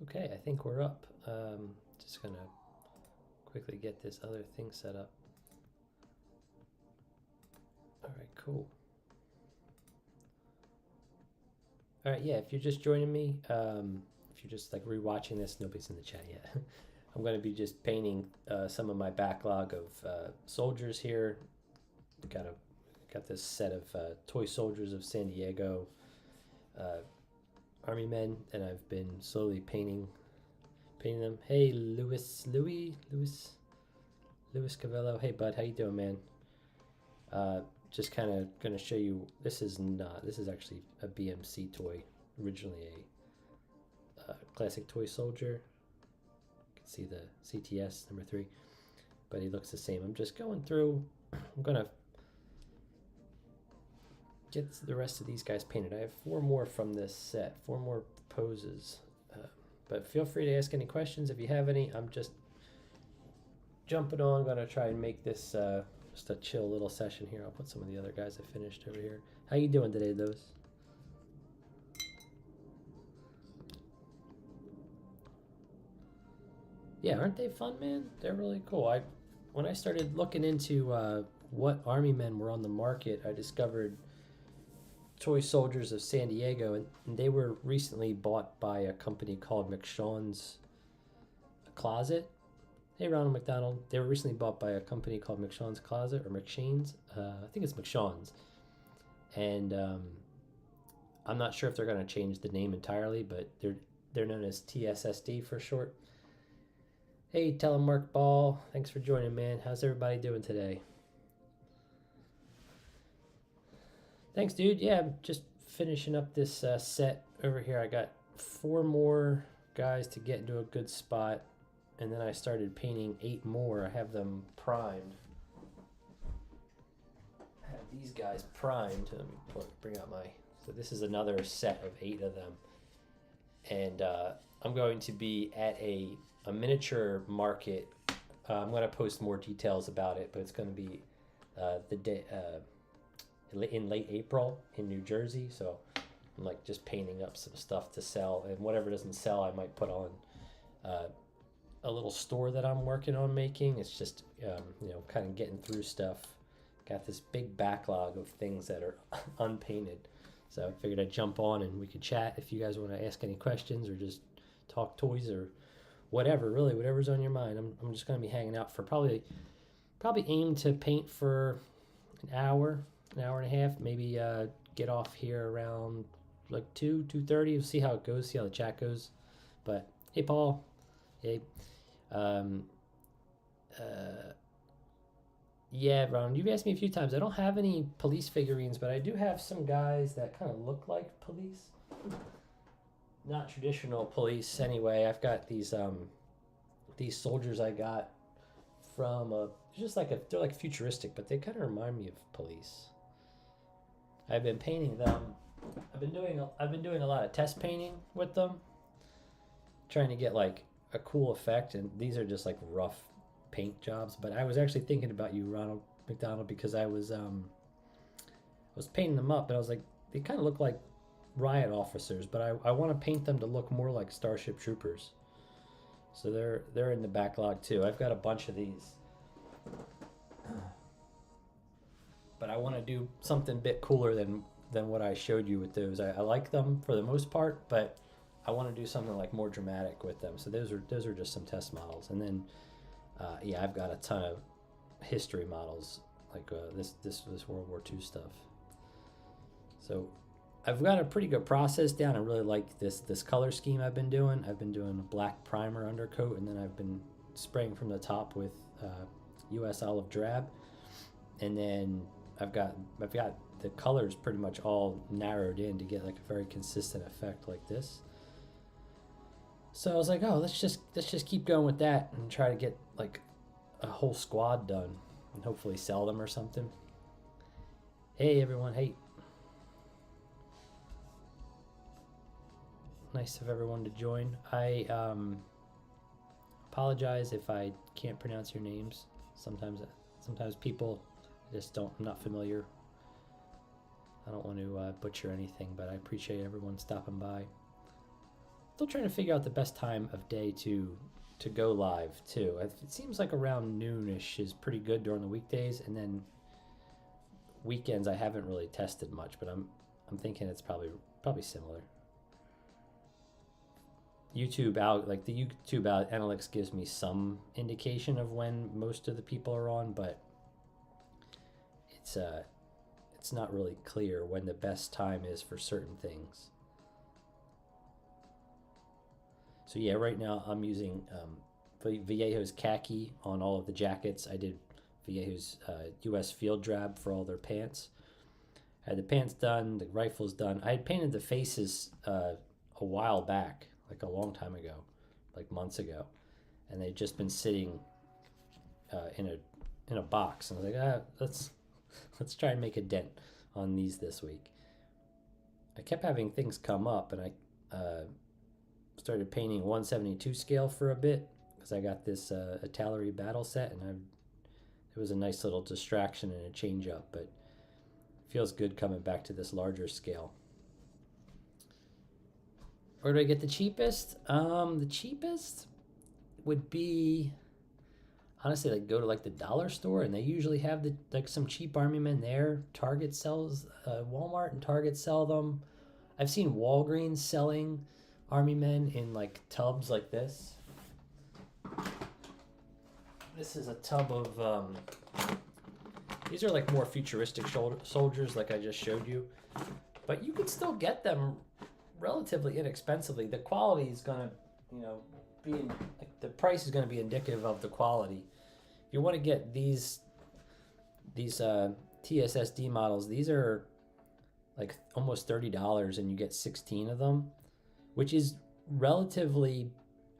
Okay, I think we're up. Just gonna quickly get this other thing set up. All right, cool. All right, yeah, if you're just joining me, if you're just like rewatching this, nobody's in the chat yet. I'm going to be just painting some of my backlog of soldiers here. Got this set of toy soldiers of San Diego army men, and I've been slowly painting them. Hey, Louis Cavello. Hey, bud, how you doing, man? Just kind of going to show you. This is actually a BMC toy, originally a classic toy soldier. You can see the CTS number 3, but he looks the same. I'm just going through. I'm gonna get the rest of these guys painted. I have 4 more from this set, 4 more poses. But feel free to ask any questions if you have any. I'm just jumping on. I'm gonna try and make this just a chill little session here. I'll put some of the other guys I finished over here. How you doing today, Lewis? Yeah, aren't they fun, man? They're really cool. When I started looking into what army men were on the market, I discovered toy soldiers of San Diego, and they were recently bought by a company called McShawn's Closet. Hey, Ronald McDonald. They were recently bought by a company called McShawn's Closet, or McShane's. I think it's McShawn's. And I'm not sure if they're going to change the name entirely, but they're known as TSSD for short. Hey, Telemark Ball. Thanks for joining, man. How's everybody doing today? Thanks, dude. Yeah, I'm just finishing up this set over here. I got 4 more guys to get into a good spot, and then I started painting 8 more. I have them primed. I have these guys primed. Let me bring out my... So this is another set of 8 of them. And I'm going to be at a miniature market. I'm going to post more details about it, but it's going to be the day... in late April in New Jersey, so I'm like just painting up some stuff to sell, and whatever doesn't sell I might put on a little store that I'm working on making. It's just kind of getting through stuff. Got this big backlog of things that are unpainted, so I figured I'd jump on and we could chat if you guys want to ask any questions or just talk toys or whatever, really whatever's on your mind. I'm just going to be hanging out for probably aim to paint for an hour and a half, maybe get off here around like 2:30. We'll see how it goes, see how the chat goes. But hey, Paul. Hey. Yeah, Ron, you've asked me a few times. I don't have any police figurines, but I do have some guys that kind of look like police. Not traditional police anyway. I've got these soldiers I got from they're like futuristic, but they kind of remind me of police. I've been painting them. I've been doing a lot of test painting with them, trying to get like a cool effect. And these are just like rough paint jobs. But I was actually thinking about you, Ronald McDonald, because I was painting them up, and I was like, they kind of look like riot officers, but I want to paint them to look more like Starship Troopers. So they're in the backlog too. I've got a bunch of these. But I want to do something a bit cooler than what I showed you with those. I like them for the most part, but I want to do something like more dramatic with them. So those are just some test models. And then yeah, I've got a ton of history models, like this World War II stuff. So I've got a pretty good process down. I really like this color scheme I've been doing. I've been doing a black primer undercoat, and then I've been spraying from the top with US Olive Drab, and then I've got the colors pretty much all narrowed in to get like a very consistent effect like this. So I was like, oh, let's just keep going with that and try to get like a whole squad done and hopefully sell them or something. Hey everyone, hey. Nice of everyone to join. I apologize if I can't pronounce your names. Sometimes people I'm not familiar. I don't want to butcher anything, but I appreciate everyone stopping by. still trying to figure out the best time of day to go live too. It seems like around noonish is pretty good during the weekdays, and then weekends I haven't really tested much, but I'm thinking it's probably similar. YouTube out like the YouTube out analytics gives me some indication of when most of the people are on, but it's not really clear when the best time is for certain things. So yeah, right now I'm using Vallejo's khaki on all of the jackets. I did Vallejo's US field drab for all their pants. I had the pants done, the rifles done. I had painted the faces a while back, like a long time ago, like months ago, and they'd just been sitting in a box. And I was like, let's try and make a dent on these this week. I kept having things come up, and I started painting 172 scale for a bit because I got this Italeri battle set, and it was a nice little distraction and a change up, but it feels good coming back to this larger scale. Where do I get the cheapest? The cheapest would be, honestly, like go to like the dollar store, and they usually have some cheap army men there. Target sells, Walmart and Target sell them. I've seen Walgreens selling army men in like tubs like this. This is a tub of these are like more futuristic soldiers like I just showed you, but you can still get them relatively inexpensively. The quality is gonna, the price is gonna be indicative of the quality. If you want to get these TSSD models, these are like almost $30, and you get 16 of them, which is relatively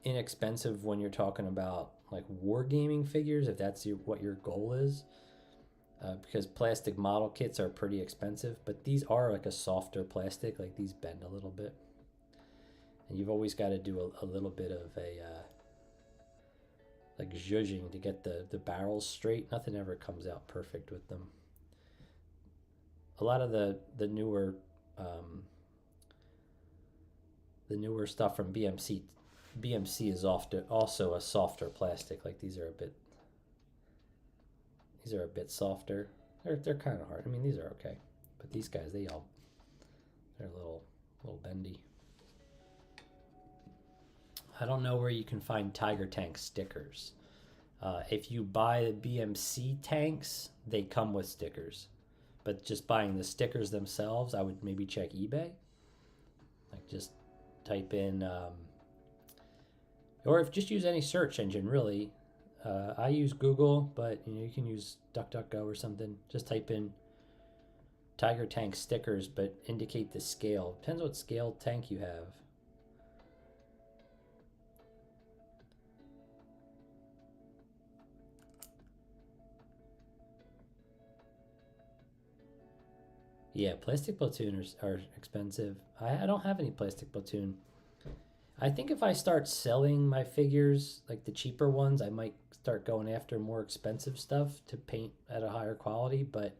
inexpensive when you're talking about like wargaming figures, if that's what your goal is, because plastic model kits are pretty expensive, but these are like a softer plastic, like these bend a little bit, and you've always got to do a little bit of a like zhuzhing to get the barrels straight. Nothing ever comes out perfect with them. A lot of the newer stuff from BMC is often also a softer plastic. Like these are a bit softer. They're kind of hard. I mean, these are okay, but these guys, they're a little bendy. I don't know where you can find Tiger Tank stickers. If you buy the BMC tanks, they come with stickers, but just buying the stickers themselves, I would maybe check eBay. Like just type in, or if just use any search engine really. I use Google, but you can use DuckDuckGo or something. Just type in Tiger Tank stickers, but indicate the scale. Depends what scale tank you have. Yeah, plastic platoon are expensive. I don't have any plastic platoon. I think if I start selling my figures, like the cheaper ones, I might start going after more expensive stuff to paint at a higher quality, but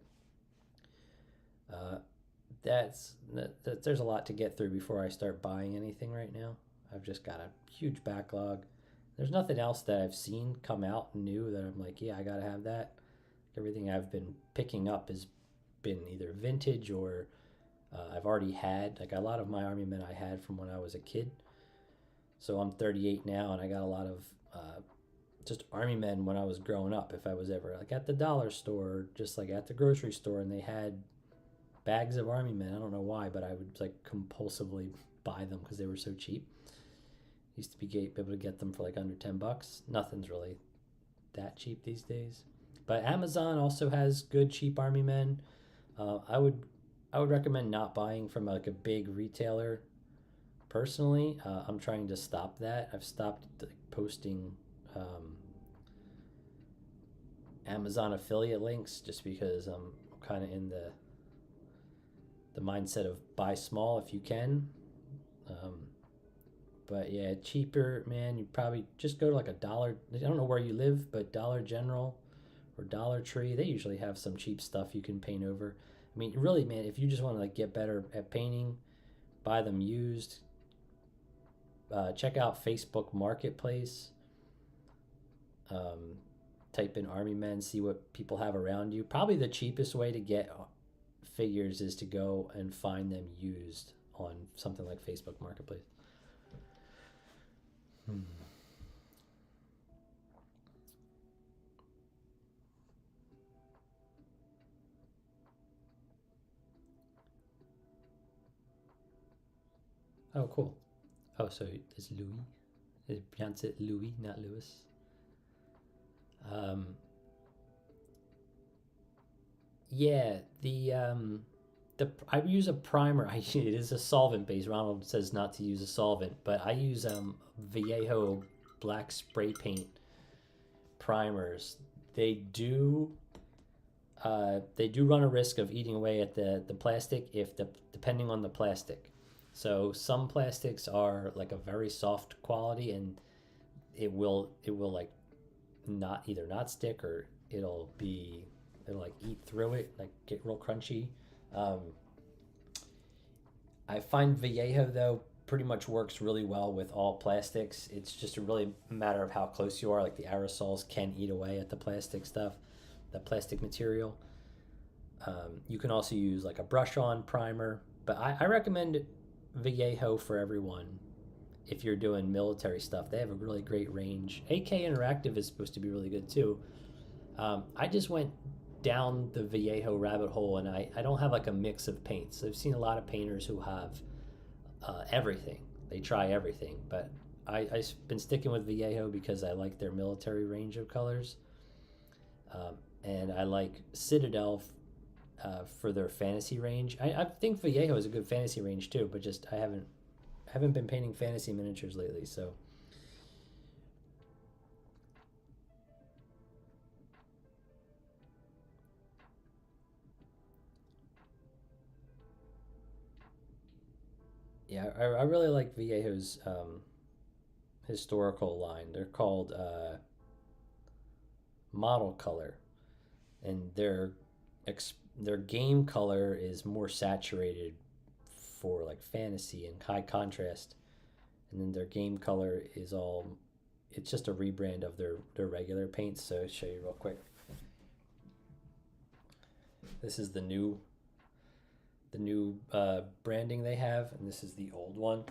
there's a lot to get through before I start buying anything right now. I've just got a huge backlog. There's nothing else that I've seen come out new that I'm like, yeah, I gotta have that. Everything I've been picking up has been either vintage or I've already had. Like a lot of my army men I had from when I was a kid. So I'm 38 now, and I got a lot of just army men when I was growing up. If I was ever like at the dollar store, just like at the grocery store, and they had bags of army men. I don't know why, but I would like compulsively buy them because they were so cheap. Used to be able to get them for like under $10. Nothing's really that cheap these days. But Amazon also has good cheap army men. I would recommend not buying from like a big retailer. Personally, I'm trying to stop that. I've stopped posting Amazon affiliate links just because I'm kind of in the mindset of buy small if you can. But yeah, cheaper, man, you probably just go to like a dollar. I don't know where you live, but Dollar General or Dollar Tree, they usually have some cheap stuff you can paint over. I mean, really, man, if you just want to like get better at painting, buy them used. check out Facebook Marketplace. Um, Type in army men, see what people have around you. Probably the cheapest way to get figures is to go and find them used on something like Facebook Marketplace. Hmm. Oh, cool. Oh, so it's Louis. They pronounce it Louis, not Louis. Um, yeah, the I use a primer. It is a solvent base. Ronald says not to use a solvent, but I use Vallejo black spray paint primers. They do they do run a risk of eating away at the plastic if the depending on the plastic. So some plastics are like a very soft quality, and it will like not either not stick, or it'll like eat through it, like get real crunchy. Um, I find Vallejo though pretty much works really well with all plastics. It's just a really matter of how close you are. Like the aerosols can eat away at the plastic stuff, the plastic material. You can also use like a brush on primer, but I recommend Vallejo for everyone if you're doing military stuff. They have a really great range. AK Interactive is supposed to be really good too. I just went down the Vallejo rabbit hole, and I don't have like a mix of paints. I've seen a lot of painters who have everything. They try everything, but I've been sticking with Vallejo because I like their military range of colors, and I like Citadel for their fantasy range. I think Vallejo is a good fantasy range too, but just I haven't been painting fantasy miniatures lately, so yeah, I really like Vallejo's historical line. They're called Model Color, and their game color is more saturated for like fantasy and high contrast, and then their game color is all it's just a rebrand of their regular paints. So I'll show you real quick. This is the new branding they have, and this is the old one.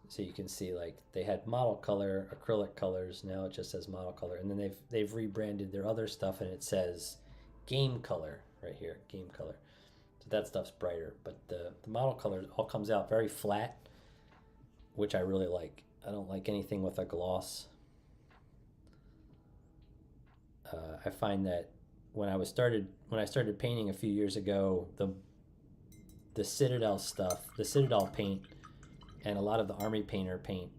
So you can see like they had model color, acrylic colors. Now it just says model color, and then they've rebranded their other stuff, and it says game color right here, game color. So that stuff's brighter, but the model color all comes out very flat, which I really like. I don't like anything with a gloss. I find that when I started painting a few years ago, the Citadel stuff, the Citadel paint, and a lot of the Army Painter paint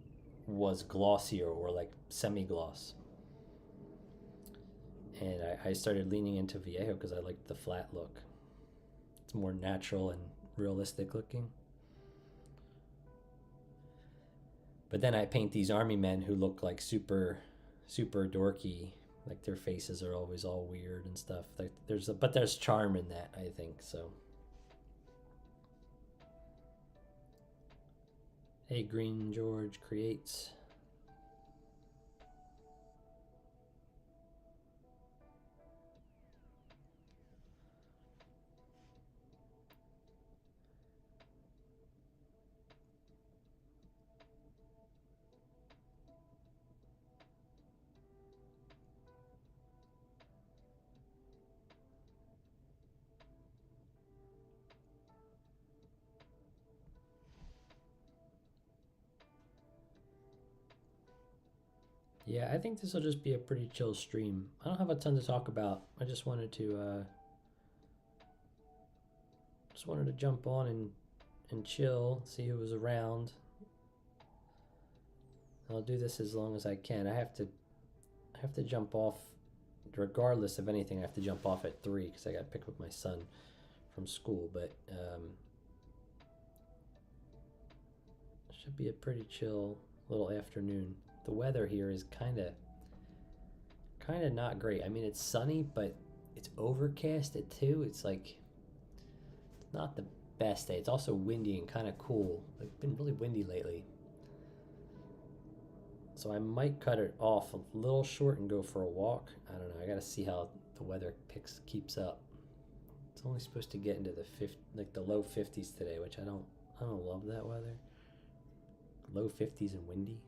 was glossier or like semi-gloss. And I started leaning into Vallejo because I liked the flat look. It's more natural and realistic looking. But then I paint these army men who look like super dorky. Like their faces are always all weird and stuff. Like there's charm in that, I think. So hey, Green George creates. Yeah, I think this will just be a pretty chill stream. I don't have a ton to talk about. I just wanted to jump on and chill, see who was around. I'll do this as long as I can. I have to jump off regardless of anything. I have to jump off at 3 because I got to pick up my son from school, but should be a pretty chill little afternoon. The weather here is kind of not great. I mean, it's sunny, but it's overcast at 2. It's like it's not the best day. It's also windy and kind of cool. It's been really windy lately. So I might cut it off a little short and go for a walk. I don't know. I got to see how the weather keeps up. It's only supposed to get into the low 50s today, which I don't love that weather. Low 50s and windy.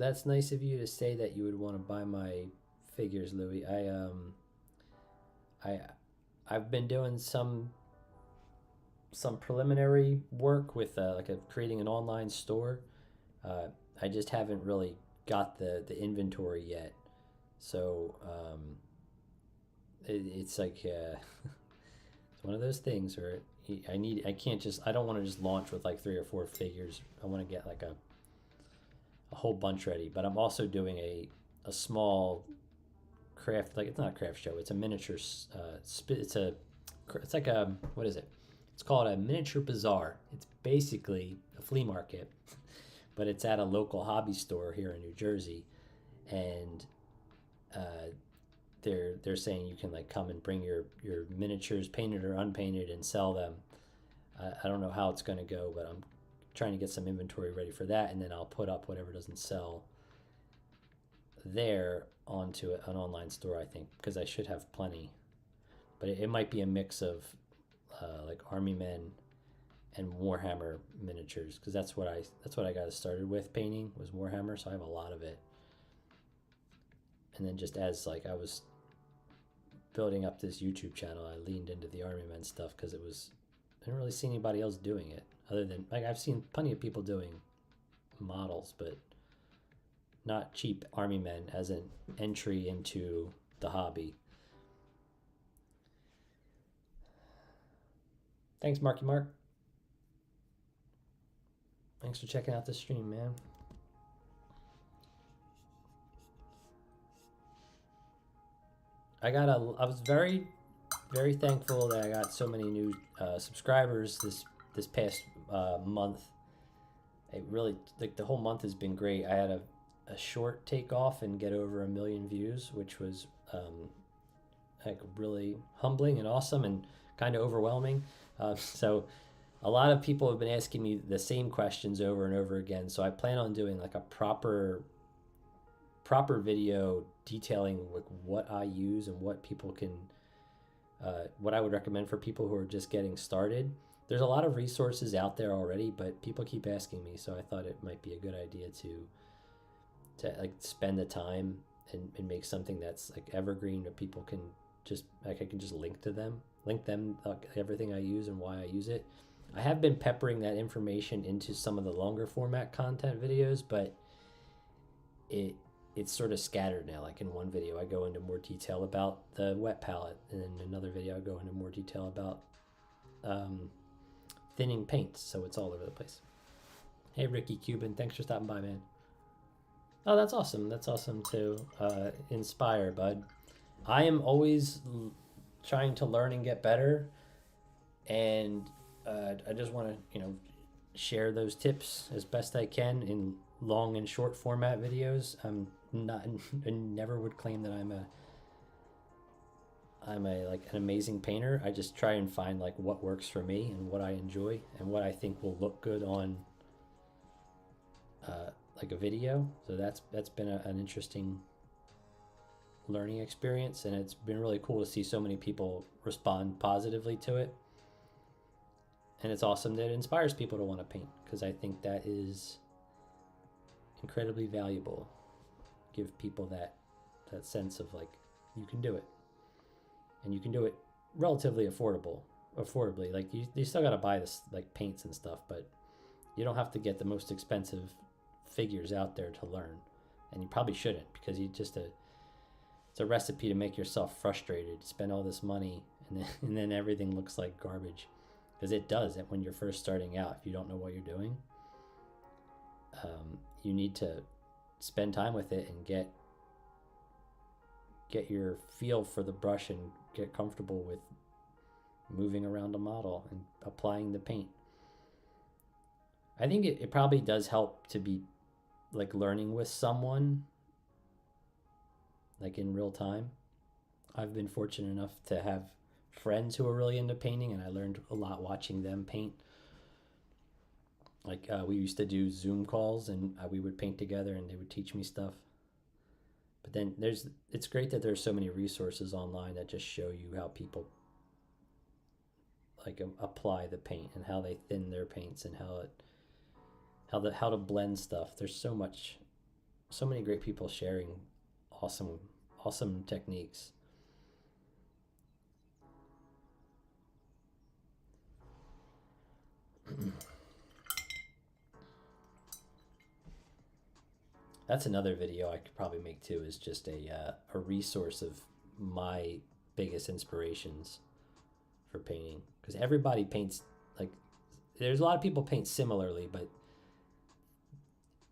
That's nice of you to say that you would want to buy my figures, Louis. I I've been doing some preliminary work with creating an online store. I just haven't really got the inventory yet, so it's like it's one of those things where I don't want to just launch with like 3 or 4 figures. I want to get like a whole bunch ready. But I'm also doing a small craft, like it's not a craft show. It's a miniature. It's like a, what is it? It's called a miniature bazaar. It's basically a flea market, but it's at a local hobby store here in New Jersey, and they're saying you can like come and bring your miniatures, painted or unpainted, and sell them. I don't know how it's going to go, but I'm trying to get some inventory ready for that, and then I'll put up whatever doesn't sell there onto an online store, I think, because I should have plenty. But it might be a mix of like Army Men and Warhammer miniatures, because that's what I got started with painting, was Warhammer, so I have a lot of it. And then just as like I was building up this YouTube channel, I leaned into the Army Men stuff because I didn't really see anybody else doing it, other than like I've seen plenty of people doing models, but not cheap Army Men as an entry into the hobby. Thanks, Marky Mark. Thanks for checking out the stream, man. I was very, very thankful that I got so many new subscribers this past month. It really, like, the whole month has been great. I had a short takeoff and get over 1 million views, which was like really humbling and awesome and kind of overwhelming. So a lot of people have been asking me the same questions over and over again. So I plan on doing like a proper video detailing like what I use and what people can, what I would recommend for people who are just getting started. There's a lot of resources out there already, but people keep asking me, so I thought it might be a good idea to like spend the time and make something that's like evergreen, that people can just, like, I can just link them like, everything I use and why I use it. I have been peppering that information into some of the longer format content videos, but it's sort of scattered now. Like in one video I go into more detail about the wet palette, and in another video I go into more detail about thinning paints, so it's all over the place. Hey Ricky Cuban, thanks for stopping by, man. Oh, that's awesome. That's awesome to inspire, bud. I am always trying to learn and get better, and I just want to, share those tips as best I can in long and short format videos. I never would claim that I'm like an amazing painter. I just try and find like what works for me and what I enjoy and what I think will look good on like a video. So that's been an interesting learning experience, and it's been really cool to see so many people respond positively to it. And it's awesome that it inspires people to want to paint, because I think that is incredibly valuable. Give people that sense of like, you can do it, and you can do it relatively affordably. Like you still got to buy this like paints and stuff, but you don't have to get the most expensive figures out there to learn, and you probably shouldn't, because it's a recipe to make yourself frustrated. Spend all this money and then everything looks like garbage, because it does. When you're first starting out, if you don't know what you're doing, you need to spend time with it and get get your feel for the brush and get comfortable with moving around a model and applying the paint. I think it probably does help to be like learning with someone like in real time. I've been fortunate enough to have friends who are really into painting, and I learned a lot watching them paint. Like we used to do Zoom calls, and we would paint together, and they would teach me stuff. But then it's great that there's so many resources online that just show you how people like apply the paint and how they thin their paints and how to blend stuff. There's so many great people sharing awesome techniques. That's another video I could probably make too, is just a resource of my biggest inspirations for painting. Because everybody paints, like, there's a lot of people paint similarly, but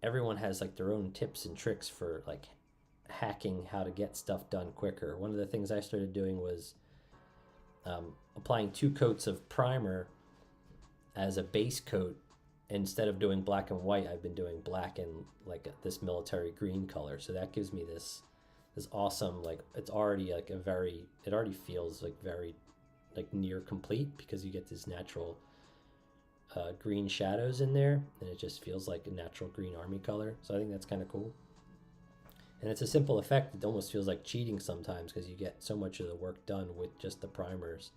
everyone has like their own tips and tricks for like hacking how to get stuff done quicker. One of the things I started doing was applying 2 coats of primer as a base coat. Instead of doing black and white, I've been doing black and like this military green color. So that gives me this awesome, like it's already like it already feels like very like near complete, because you get these natural green shadows in there, and it just feels like a natural green army color. So I think that's kind of cool. And it's a simple effect. It almost feels like cheating sometimes because you get so much of the work done with just the primers,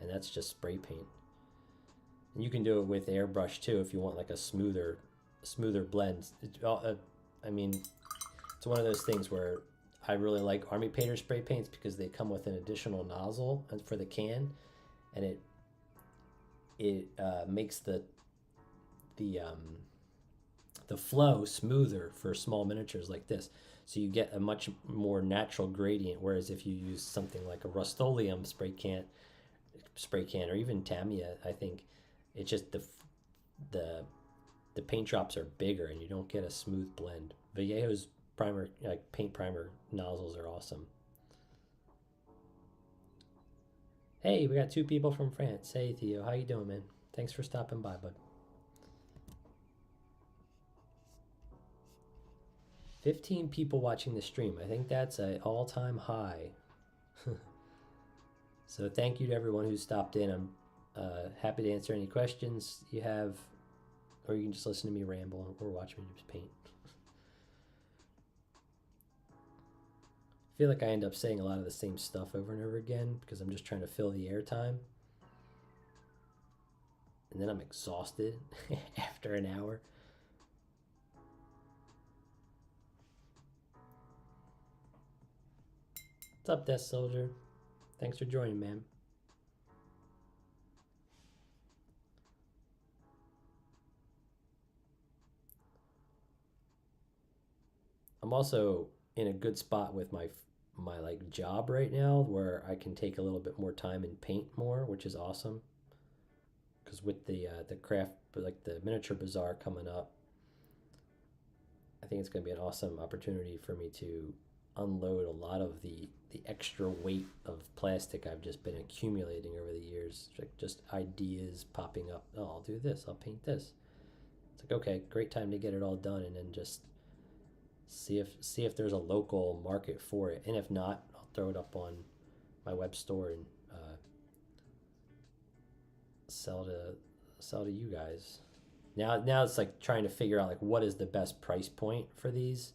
and that's just spray paint. And you can do it with airbrush too if you want like a smoother blend. I mean, it's one of those things where I really like Army Painter spray paints because they come with an additional nozzle for the can, and it makes the flow smoother for small miniatures like this. So you get a much more natural gradient. Whereas if you use something like a Rust-Oleum spray can, or even Tamiya, I think it's just the paint drops are bigger and you don't get a smooth blend. Vallejo's paint primer nozzles are awesome. Hey, we got 2 people from France. Hey Theo, how you doing, man? Thanks for stopping by, bud. 15 people watching the stream. I think that's an all-time high. So thank you to everyone who stopped in. I'm happy to answer any questions you have, or you can just listen to me ramble or watch me just paint. I feel like I end up saying a lot of the same stuff over and over again because I'm just trying to fill the airtime. And then I'm exhausted after an hour. What's up, Death Soldier? Thanks for joining, man. I'm also in a good spot with my like job right now, where I can take a little bit more time and paint more, which is awesome. Because with the craft, like the miniature bazaar coming up, I think it's going to be an awesome opportunity for me to unload a lot of the extra weight of plastic I've just been accumulating over the years. Like just ideas popping up. Oh, I'll do this. I'll paint this. It's like, okay, great time to get it all done, and then just see if there's a local market for it, and if not, I'll throw it up on my web store and sell to you guys. Now it's like trying to figure out like what is the best price point for these,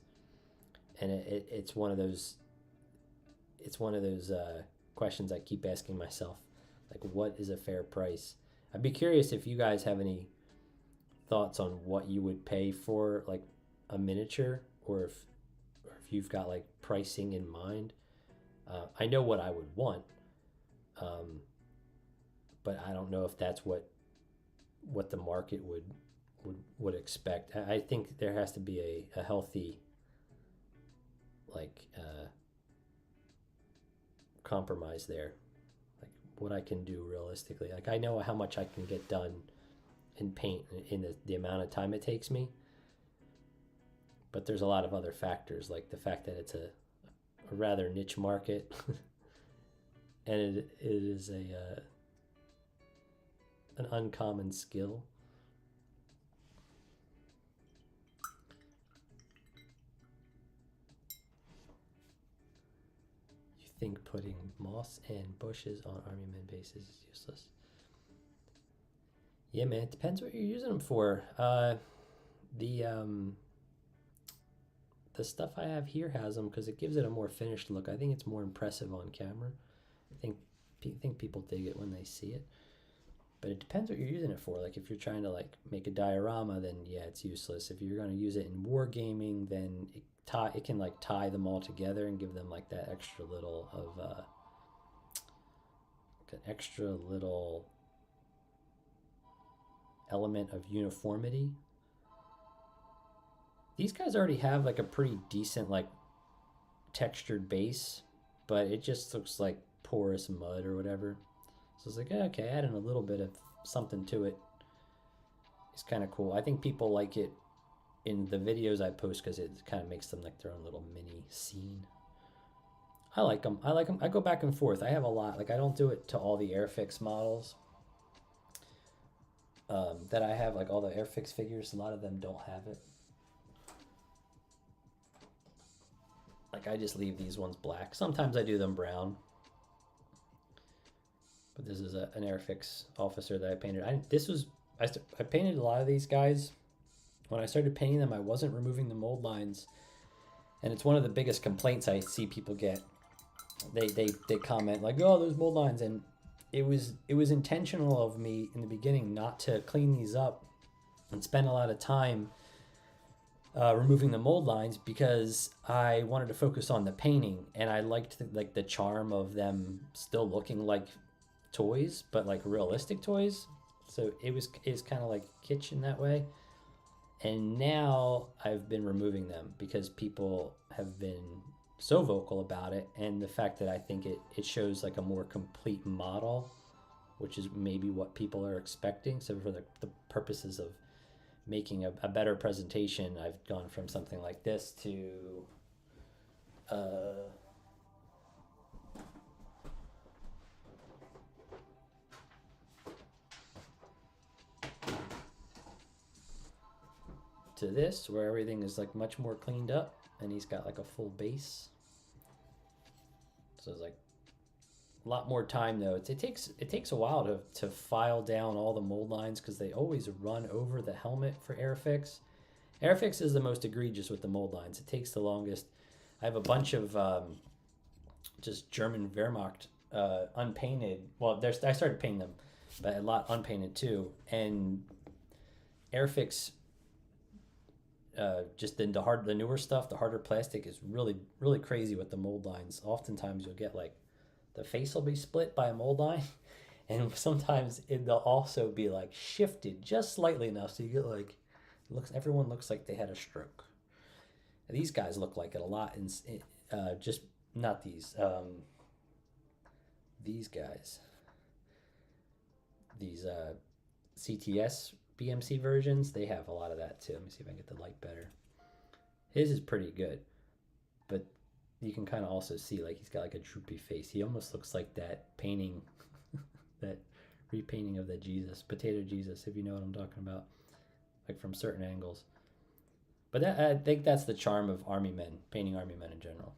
and it's one of those questions I keep asking myself, like what is a fair price? I'd be curious if you guys have any thoughts on what you would pay for like a miniature, or if you've got like pricing in mind. I know what I would want, but I don't know if that's what the market would expect. I think there has to be a healthy like compromise there, like what I can do realistically. Like I know how much I can get done in paint in the amount of time it takes me, but there's a lot of other factors, like the fact that it's a a rather niche market, and it is an uncommon skill. You think putting moss and bushes on army men bases is useless? Yeah, man, it depends what you're using them for. The stuff I have here has them because it gives it a more finished look. I think it's more impressive on camera. I think people dig it when they see it. But it depends what you're using it for. Like if you're trying to like make a diorama, then yeah, it's useless. If you're going to use it in wargaming, then it can like tie them all together and give them like that extra little of an extra little element of uniformity. These guys already have like a pretty decent like textured base, but it just looks like porous mud or whatever. So it's like, okay, adding a little bit of something to it is kind of cool. I think people like it in the videos I post because it kind of makes them like their own little mini scene. I like them. I go back and forth. I have a lot. Like I don't do it to all the Airfix models that I have. Like all the Airfix figures, a lot of them don't have it. Like I just leave these ones black. Sometimes I do them brown. But this is an Airfix officer that I painted. I painted a lot of these guys. When I started painting them, I wasn't removing the mold lines, and it's one of the biggest complaints I see people get. They comment like, "Oh, there's mold lines," and it was intentional of me in the beginning not to clean these up and spend a lot of time removing the mold lines because I wanted to focus on the painting, and I liked the charm of them still looking like toys, but like realistic toys. So it's kind of like kitsch in that way. And now I've been removing them because people have been so vocal about it, and the fact that I think it shows like a more complete model, which is maybe what people are expecting. So for the purposes of making a better presentation, I've gone from something like this to this, where everything is like much more cleaned up, and he's got like a full base. So it's like a lot more time though. It takes a while to file down all the mold lines because they always run over the helmet for Airfix. Airfix is the most egregious with the mold lines. It takes the longest. I have a bunch of just German Wehrmacht unpainted. Well, I started painting them, but a lot unpainted too. And Airfix, just the newer stuff, the harder plastic is really, really crazy with the mold lines. Oftentimes you'll get like the face will be split by a mold line, and sometimes they'll also be like shifted just slightly enough so you get like everyone looks like they had a stroke. These guys look like it a lot, and just not these guys. These CTS BMC versions, they have a lot of that too. Let me see if I can get the light better. His is pretty good, but you can kind of also see like he's got like a droopy face. He almost looks like that painting, that repainting of the Jesus, potato Jesus, if you know what I'm talking about, like from certain angles. But I think that's the charm of army men, painting army men in general.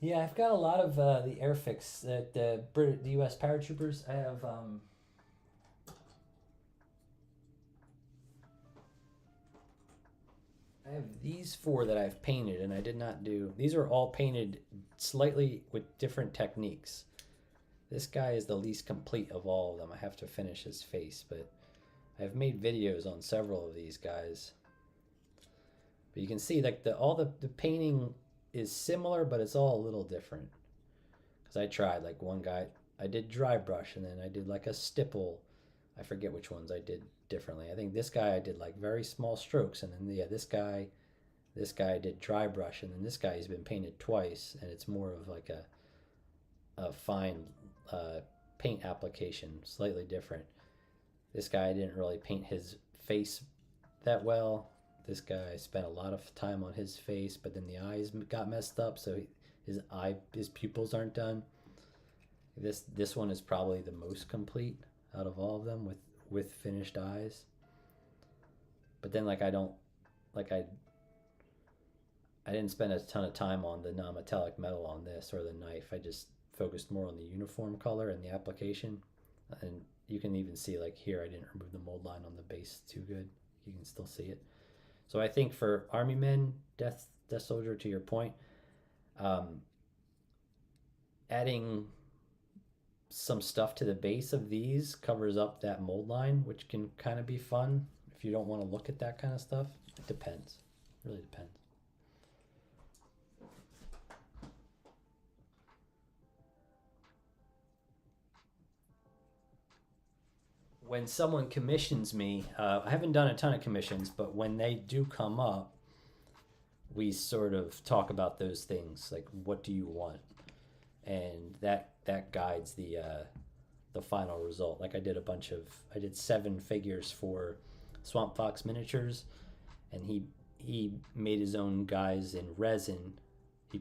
Yeah, I've got a lot of the Airfix, the U.S. paratroopers. I have these 4 that I've painted, and I did not do. These are all painted slightly with different techniques. This guy is the least complete of all of them. I have to finish his face, but I've made videos on several of these guys. But you can see like all the painting is similar, but it's all a little different. Because I tried like one guy, I did dry brush, and then I did like a stipple. I forget which ones I did differently. I think this guy I did like very small strokes, and then yeah, this guy This guy did dry brush, and then this guy has been painted twice, and it's more of like a fine paint application, slightly different. This guy didn't really paint his face that well. This guy spent a lot of time on his face, but then the eyes got messed up, so his pupils aren't done. This one is probably the most complete out of all of them with finished eyes. But then like I don't like I didn't spend a ton of time on the non-metallic metal on this or the knife. I just focused more on the uniform color and the application. And you can even see like here I didn't remove the mold line on the base too good. You can still see it. So I think for Army Men, Death Soldier, to your point, adding some stuff to the base of these covers up that mold line, which can kind of be fun if you don't want to look at that kind of stuff. It depends. It really depends. When someone commissions me, I haven't done a ton of commissions, but when they do come up, we sort of talk about those things, like what do you want, and that guides the final result. Like I did 7 figures for Swamp Fox Miniatures, and he made his own guys in resin. He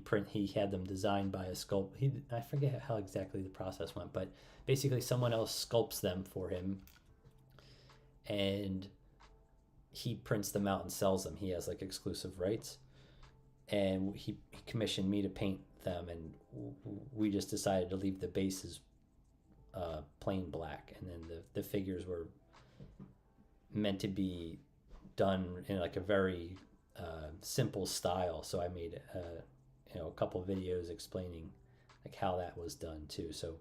had them designed by a sculpt. I forget how exactly the process went, but basically someone else sculpts them for him, and he prints them out and sells them. He has like exclusive rights, and he commissioned me to paint them, and we just decided to leave the bases plain black, and then the figures were meant to be done in like a very simple style. So I made a couple videos explaining like how that was done too. So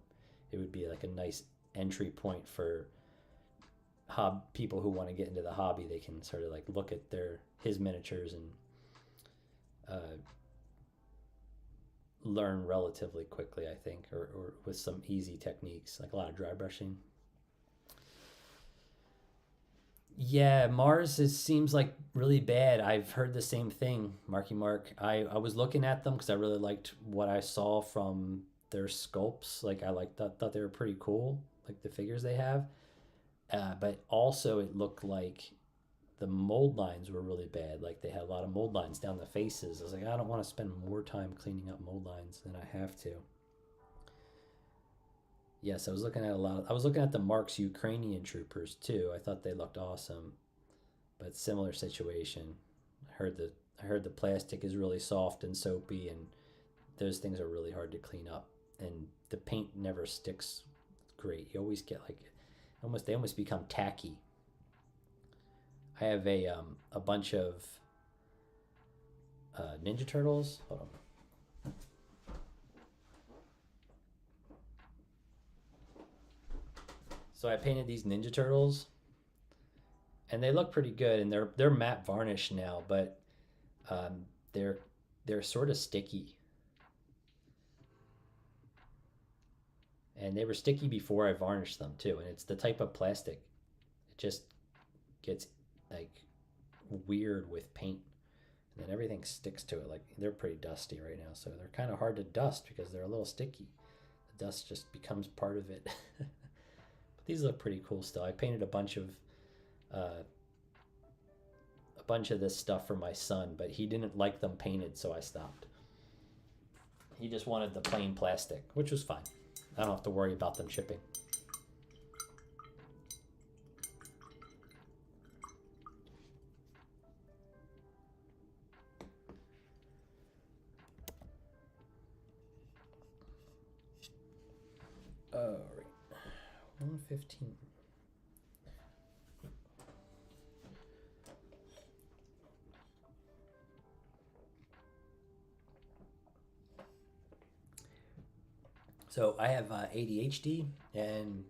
it would be like a nice entry point for people who want to get into the hobby. They can sort of like look at his miniatures and learn relatively quickly, I think, or with some easy techniques, like a lot of dry brushing. Yeah, Mars seems like really bad. I've heard the same thing, Marky Mark. I was looking at them because I really liked what I saw from their sculpts. Like thought they were pretty cool, like the figures they have. But also it looked like the mold lines were really bad. Like they had a lot of mold lines down the faces. I was like, I don't want to spend more time cleaning up mold lines than I have to. Yes, I was looking at the Mark's Ukrainian troopers too. I thought they looked awesome, but similar situation. I heard the plastic is really soft and soapy, and those things are really hard to clean up, and the paint never sticks great. You always get like they almost become tacky. I have a bunch of Ninja Turtles. Hold on. So I painted these Ninja Turtles, and they look pretty good, and they're matte varnish now, but they're sort of sticky, and they were sticky before I varnished them too. And it's the type of plastic, it just gets like weird with paint, and then everything sticks to it. Like they're pretty dusty right now, so they're kind of hard to dust because they're a little sticky. The dust just becomes part of it. These look pretty cool still. I painted a bunch of this stuff for my son, but he didn't like them painted, so I stopped. He just wanted the plain plastic, which was fine. I don't have to worry about them shipping. All right. 115. So I have ADHD, and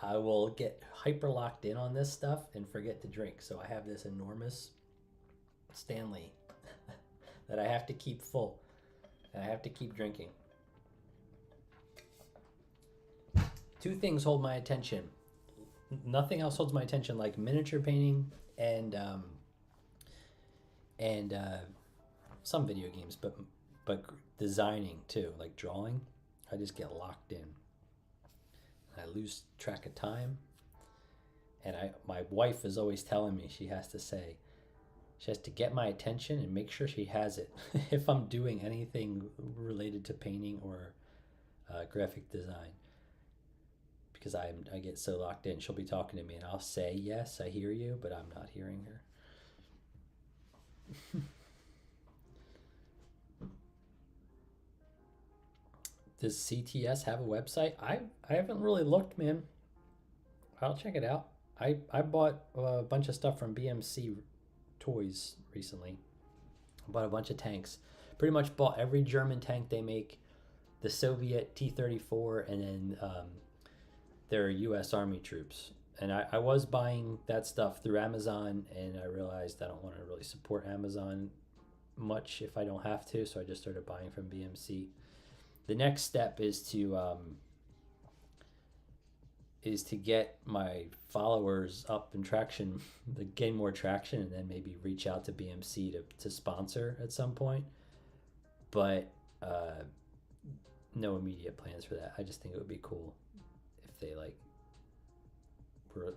I will get hyper locked in on this stuff and forget to drink. So I have this enormous Stanley that I have to keep full, and I have to keep drinking. 2 things hold my attention. Nothing else holds my attention like miniature painting and and some video games, but designing too, like drawing. I just get locked in. I lose track of time, and my wife is always telling me she has to get my attention and make sure she has it if I'm doing anything related to painting or graphic design, because I get so locked in. She'll be talking to me and I'll say yes, I hear you, but I'm not hearing her. Does CTS have a website? I haven't really looked, man. I'll check it out. I bought a bunch of stuff from BMC Toys recently. I bought a bunch of tanks. Pretty much bought every German tank they make, the Soviet T-34, and then their U.S. Army troops. And I was buying that stuff through Amazon, and I realized I don't want to really support Amazon much if I don't have to, so I just started buying from BMC. The next step is to get my followers up in traction, gain more traction, and then maybe reach out to BMC to sponsor at some point. But no immediate plans for that. I just think it would be cool if they like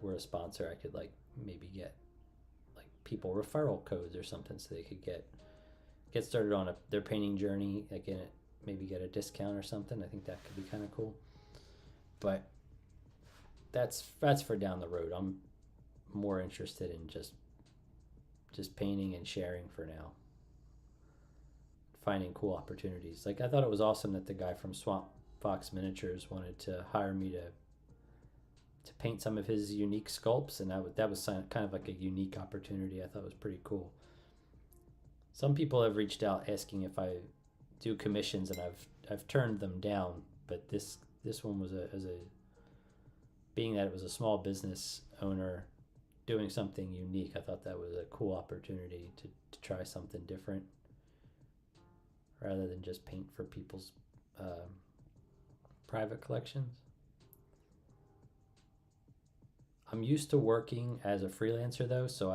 were a sponsor. I could like maybe get like people referral codes or something, so they could get started on their painting journey. Like maybe get a discount or something. I think that could be kind of cool. But that's for down the road. I'm more interested in just painting and sharing for now. Finding cool opportunities. Like I thought it was awesome that the guy from Swamp Fox Miniatures wanted to hire me to paint some of his unique sculpts, and that was kind of like a unique opportunity. I thought it was pretty cool. Some people have reached out asking if I do commissions, and I've turned them down. But this one was being that it was a small business owner doing something unique. I thought that was a cool opportunity to try something different, rather than just paint for people's private collections. I'm used to working as a freelancer though, so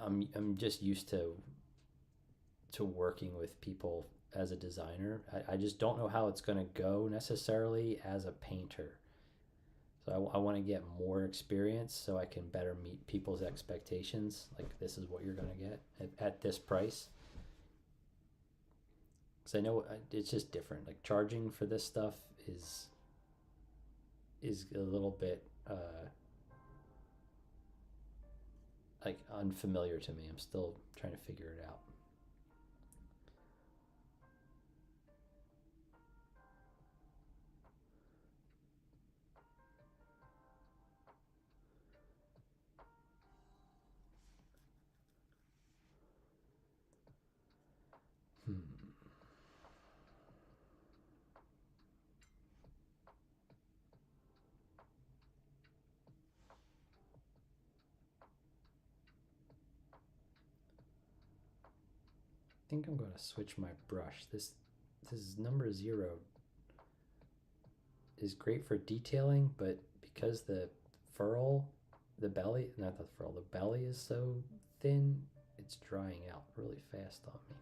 I'm just used to working with people as a designer. I just don't know how it's going to go necessarily as a painter. So I want to get more experience so I can better meet people's expectations. Like, this is what you're going to get at this price. Because I know it's just different. Like, charging for this stuff is a little bit like unfamiliar to me. I'm still trying to figure it out. I think I'm going to switch my brush. This number 0 is great for detailing, but because the belly is so thin, it's drying out really fast on me.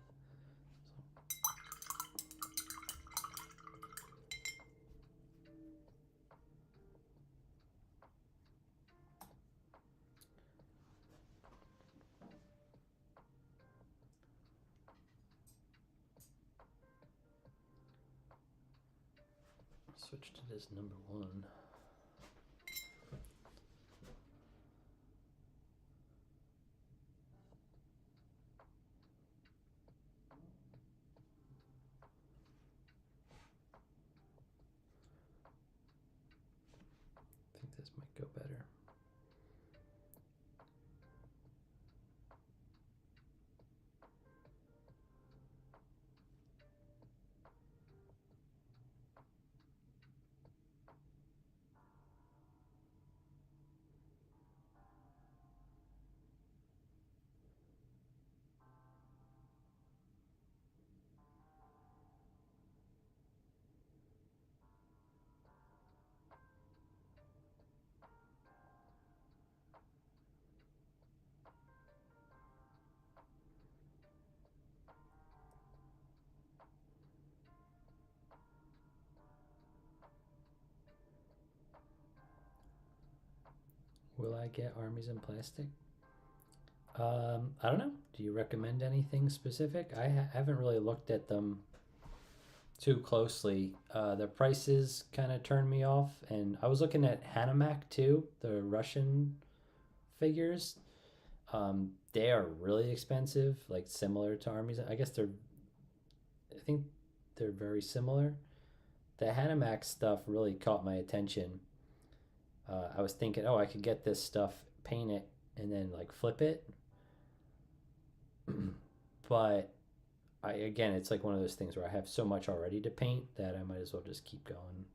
Switch to this number 1. I think this might go better. Will I get armies in plastic? I don't know. Do you recommend anything specific? I haven't really looked at them too closely. The prices kind of turned me off, and I was looking at Hanomag too, the Russian figures. They are really expensive, like similar to armies. I guess they're. I think they're very similar. The Hanomag stuff really caught my attention. I was thinking, oh, I could get this stuff, paint it, and then like flip it. But it's like one of those things where I have so much already to paint that I might as well just keep going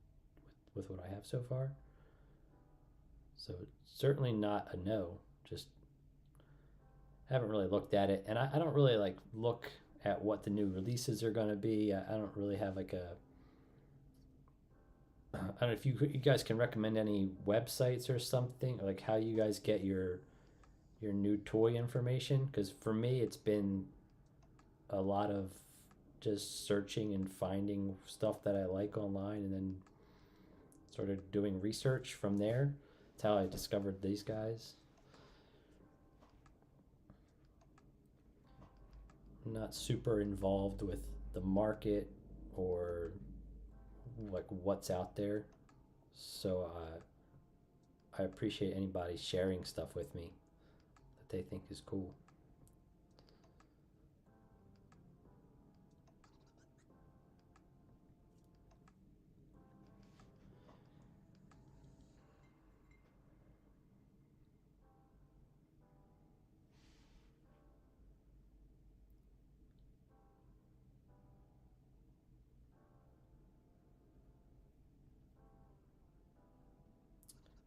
with what I have so far. So certainly not a no. Just haven't really looked at it, and I don't really like look at what the new releases are going to be. I don't really have like a. I don't know if you guys can recommend any websites or something, or like how you guys get your new toy information. Because for me, it's been a lot of just searching and finding stuff that I like online, and then sort of doing research from there. That's how I discovered these guys. I'm not super involved with the market or like what's out there, so I appreciate anybody sharing stuff with me that they think is cool.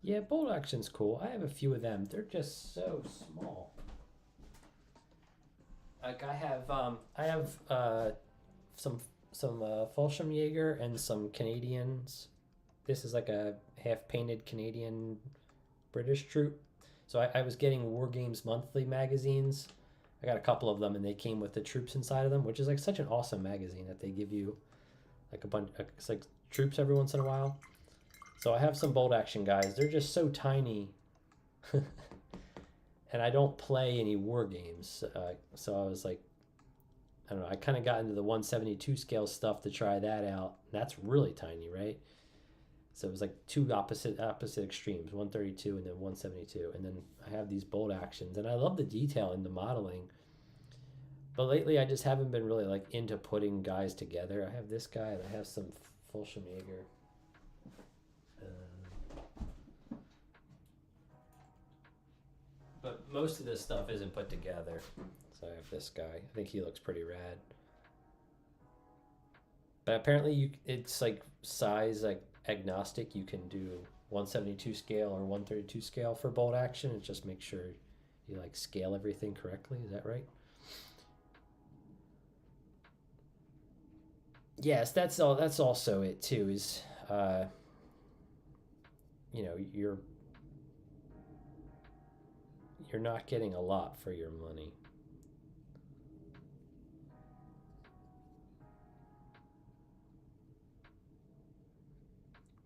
Yeah, bolt action's cool. I have a few of them. They're just so small. Like I have some Fallschirmjäger and some Canadians. This is like a half painted Canadian British troop. So I was getting War Games Monthly magazines. I got a couple of them, and they came with the troops inside of them, which is like such an awesome magazine that they give you like a bunch. It's like troops every once in a while. So I have some bolt action guys. They're just so tiny, and I don't play any war games. So I was like, I don't know. I kind of got into the 172 scale stuff to try that out. That's really tiny, right? So it was like two opposite extremes, 132 and then 172. And then I have these bolt actions, and I love the detail in the modeling. But lately, I just haven't been really like into putting guys together. I have this guy, and I have some Fallschirmjäger. But most of this stuff isn't put together. So I have this guy. I think he looks pretty rad. But apparently, it's like size like agnostic. You can do 172 scale or 132 scale for bolt action, and just make sure you like scale everything correctly. Is that right? Yes, that's all. That's also it too. Is you know you're not getting a lot for your money.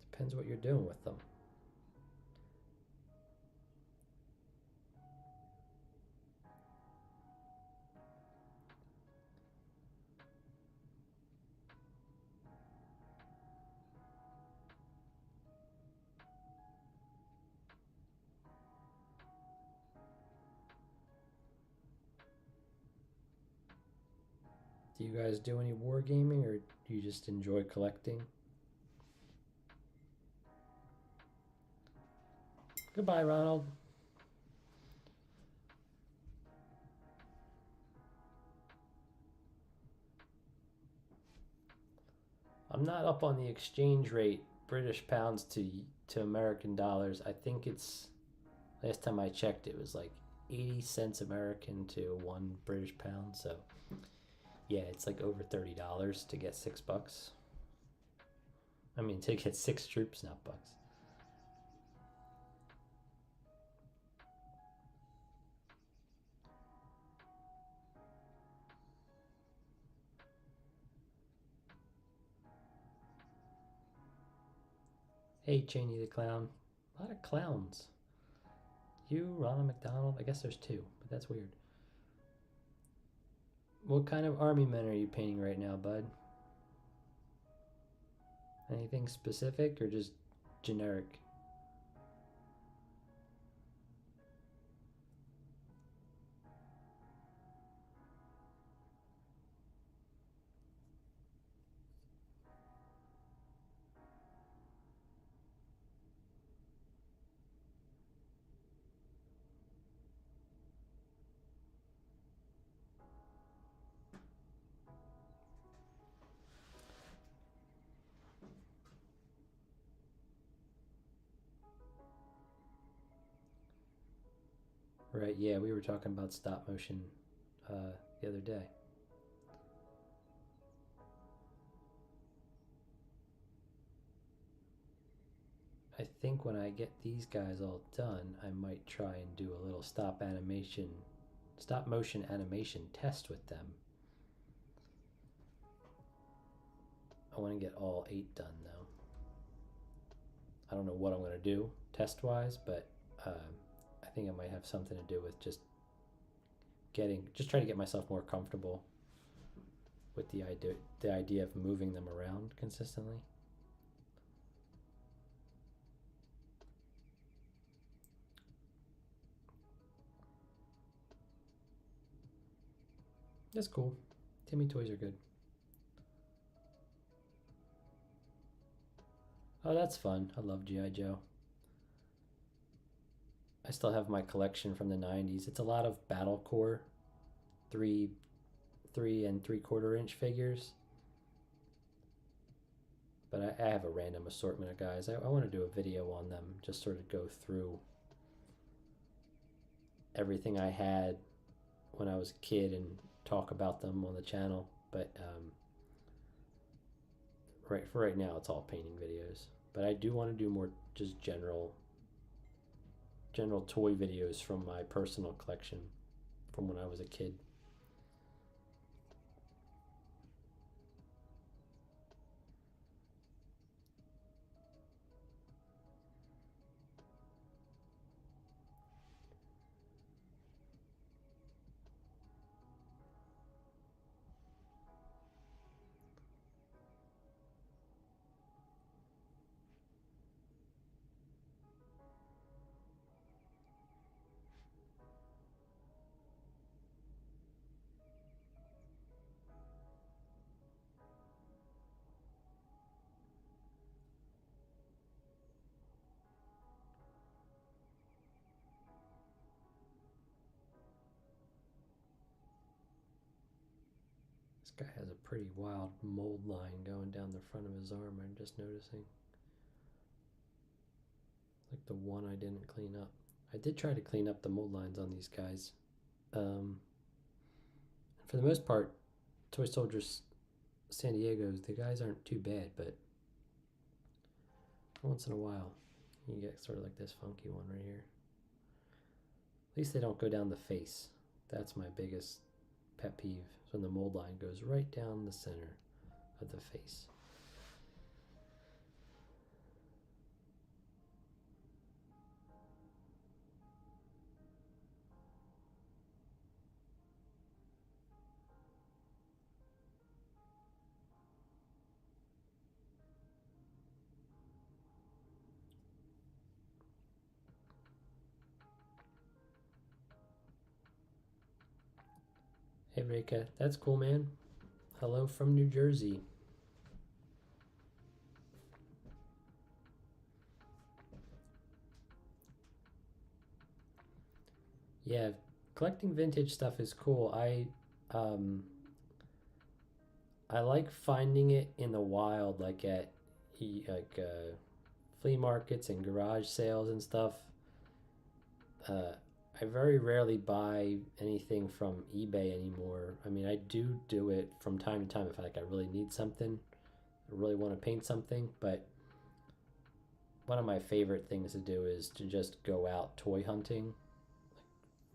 Depends what you're doing with them. Do you guys do any wargaming, or do you just enjoy collecting? Goodbye, Ronald. I'm not up on the exchange rate, British pounds to American dollars. I think it's last time I checked, it was like 80 cents American to one British pound. So yeah, it's like over $30 to get $6. I mean, to get six troops, not bucks. Hey, Cheney the Clown. A lot of clowns. You, Ronald McDonald? I guess there's two, but that's weird. What kind of army men are you painting right now, bud? Anything specific or just generic? Right, yeah, we were talking about stop motion the other day. I think when I get these guys all done, I might try and do a little stop motion animation test with them. I want to get all 8 done though. I don't know what I'm going to do test wise, but I think it might have something to do with just trying to get myself more comfortable with the idea of moving them around consistently. That's cool. Timmy toys are good. Oh, that's fun. I love G.I. Joe. I still have my collection from the 90s. It's a lot of Battle Core 3 and 3/4 inch figures. But I have a random assortment of guys. I want to do a video on them, just sort of go through everything I had when I was a kid and talk about them on the channel. But for right now, it's all painting videos. But I do want to do more just general toy videos from my personal collection from when I was a kid. This guy has a pretty wild mold line going down the front of his arm, I'm just noticing. Like the one I didn't clean up. I did try to clean up the mold lines on these guys. For the most part, Toy Soldiers San Diego's, the guys aren't too bad, but once in a while, you get sort of like this funky one right here. At least they don't go down the face. That's my biggest pet peeve. So when the mold line goes right down the center of the face. Hey Reka, that's cool, man. Hello from New Jersey. Yeah, collecting vintage stuff is cool. I like finding it in the wild, like at flea markets and garage sales and stuff. I very rarely buy anything from eBay anymore. I mean, I do it from time to time if I really need something, I really want to paint something. But one of my favorite things to do is to just go out toy hunting,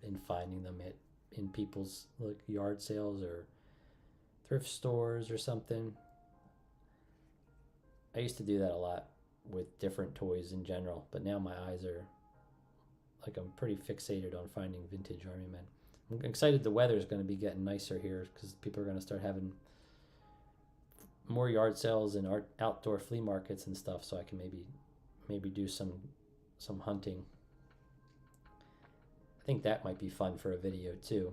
and finding them in people's like yard sales or thrift stores or something. I used to do that a lot with different toys in general, but now my eyes are like I'm pretty fixated on finding vintage army men. I'm excited the weather is going to be getting nicer here because people are going to start having more yard sales and outdoor flea markets and stuff, so I can maybe do some hunting. I think that might be fun for a video too.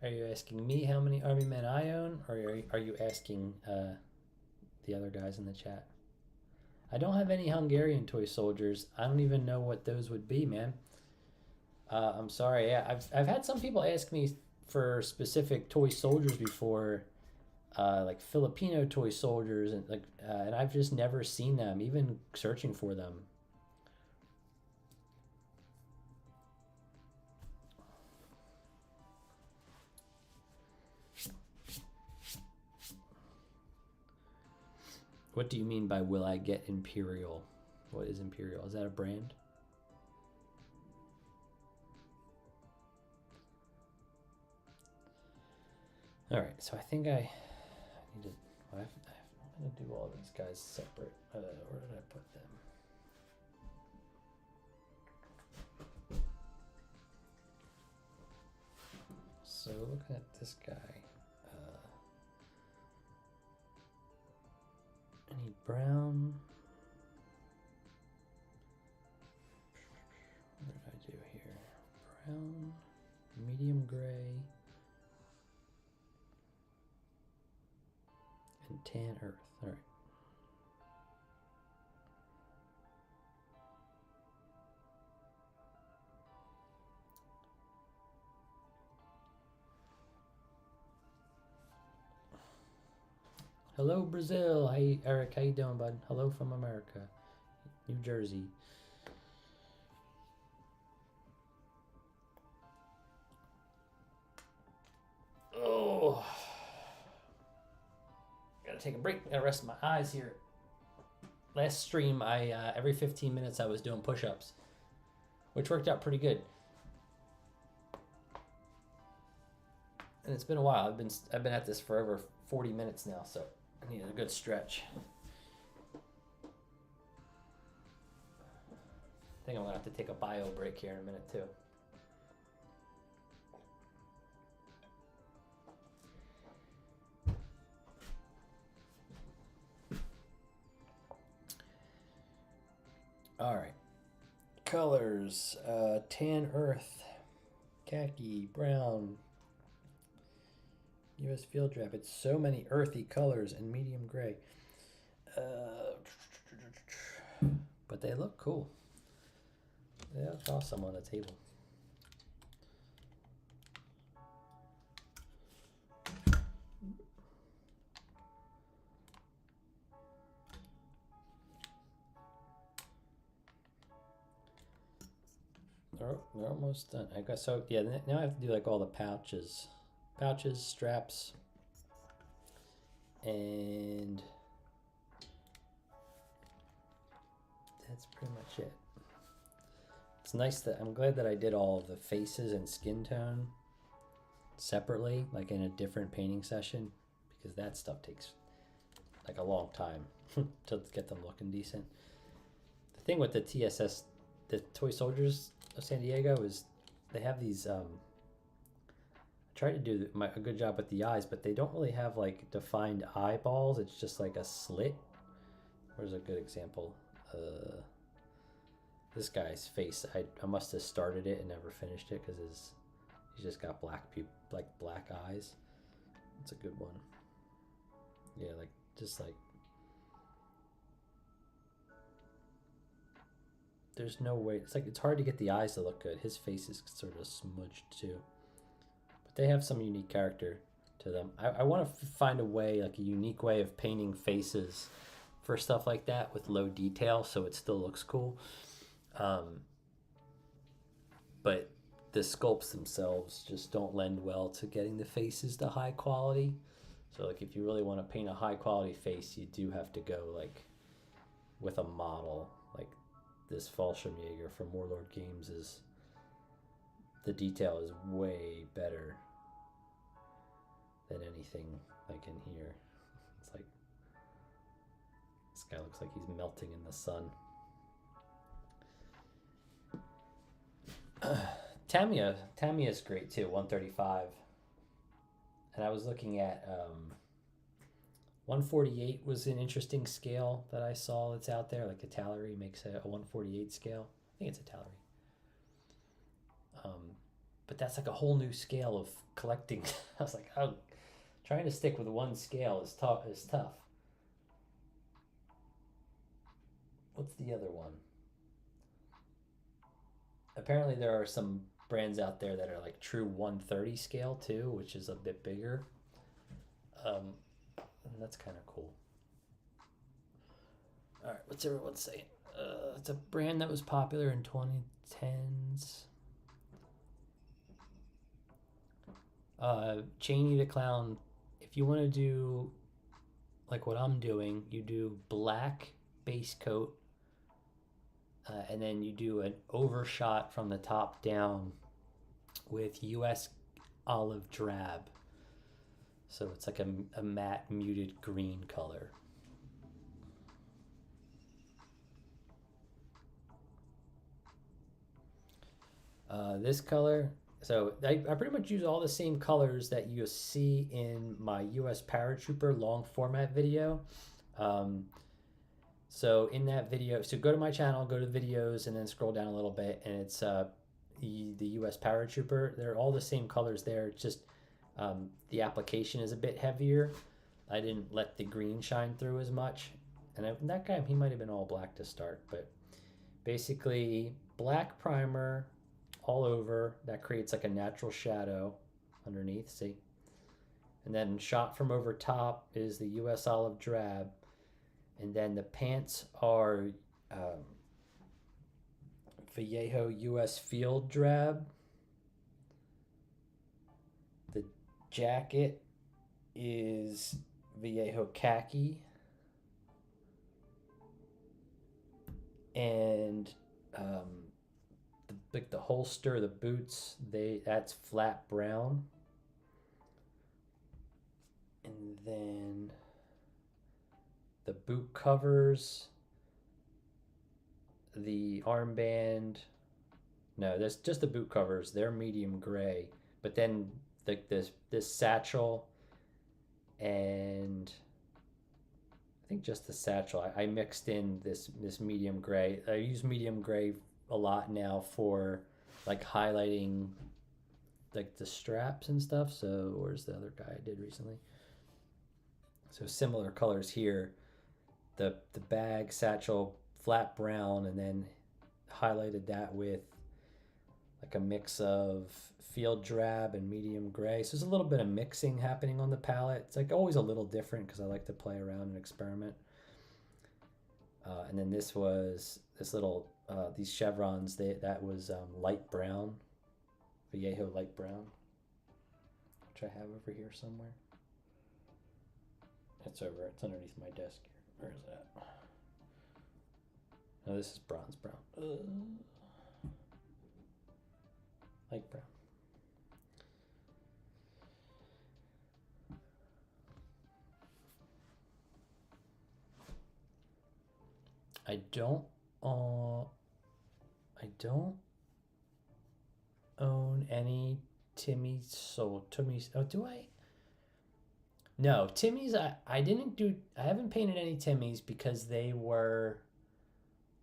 Are you asking me how many army men I own, or are you asking the other guys in the chat? I don't have any Hungarian toy soldiers. I don't even know what those would be, man. I'm sorry. Yeah, I've had some people ask me for specific toy soldiers before, like Filipino toy soldiers, and and I've just never seen them, even searching for them. What do you mean by will I get Imperial? What is Imperial? Is that a brand? All right, so I think I need to. I'm going to do all these guys separate. Where did I put them? So looking at this guy. I need brown. What did I do here? Brown, medium gray, and tan earth. All right. Hello, Brazil. Hey, Eric. How you doing, bud? Hello from America, New Jersey. Oh, gotta take a break. Gotta rest my eyes here. Last stream, I every 15 minutes I was doing push-ups, which worked out pretty good. And it's been a while. I've been at this for over 40 minutes now, so I need a good stretch. I think I'm gonna have to take a bio break here in a minute too. All right, colors, tan earth, khaki, brown, U.S. Field Rapid. So many earthy colors and medium gray. But they look cool. They look awesome on the table. They're almost done. I guess so. Yeah. Now I have to do like all the pouches, straps, and that's pretty much it. It's nice that I'm glad that I did all of the faces and skin tone separately, like in a different painting session, because that stuff takes like a long time to get them looking decent. The thing with the TSS, the Toy Soldiers of San Diego, is they have these I tried to do a good job with the eyes, but they don't really have like defined eyeballs. It's just like a slit. Where's a good example? This guy's face, I must have started it and never finished it because he's just got black eyes. It's a good one. Yeah, like just like there's no way. It's hard to get the eyes to look good. His face is sort of smudged too. But they have some unique character to them. I want to find a way, like a unique way of painting faces for stuff like that with low detail so it still looks cool. but the sculpts themselves just don't lend well to getting the faces to high quality. So like if you really want to paint a high quality face, you do have to go like with a model. Like this Fallschirmjäger from Warlord Games is, the detail is way better than anything like in here. It's like this guy looks like he's melting in the sun. Tamiya is great too, 135. And I was looking at 148 was an interesting scale that I saw that's out there. Like Italeri makes a 148 scale. I think it's Italeri. But that's like a whole new scale of collecting. I was like, oh, trying to stick with one scale is tough. What's the other one? Apparently there are some brands out there that are like true 130 scale too, which is a bit bigger. And that's kind of cool. All right, what's everyone saying? It's a brand that was popular in 2010s. Cheney the Clown, if you want to do like what I'm doing, you do black base coat, and then you do an overshot from the top down with US olive drab. So it's like a matte muted green color. This color, so I pretty much use all the same colors that you see in my US Paratrooper long format video. So in that video, so go to my channel, go to videos, and then scroll down a little bit, and it's the US Paratrooper. They're all the same colors there. It's just the application is a bit heavier. I didn't let the green shine through as much. And that guy, he might have been all black to start, but basically black primer all over. That creates like a natural shadow underneath, see? And then shot from over top is the US olive drab. And then the pants are Vallejo US field drab. The jacket is Vallejo khaki. And the holster, the boots, that's flat brown. And then the boot covers, the armband, no, that's just the boot covers. They're medium gray. But then this satchel, and I think just the satchel, I mixed in this medium gray. I use medium gray a lot now for like highlighting like the straps and stuff. So where's the other guy I did recently? So similar colors here. The bag, satchel, flat brown, and then highlighted that with like a mix of field drab and medium gray. So there's a little bit of mixing happening on the palette. It's like always a little different because I like to play around and experiment. And then this was this little these chevrons. That was light brown, Vallejo light brown, which I have over here somewhere. It's underneath my desk here. Where is that? No, this is bronze brown. Light brown. I don't own any Timmy's. Oh, do I? No, Timmy's, I haven't painted any Timmy's because they were,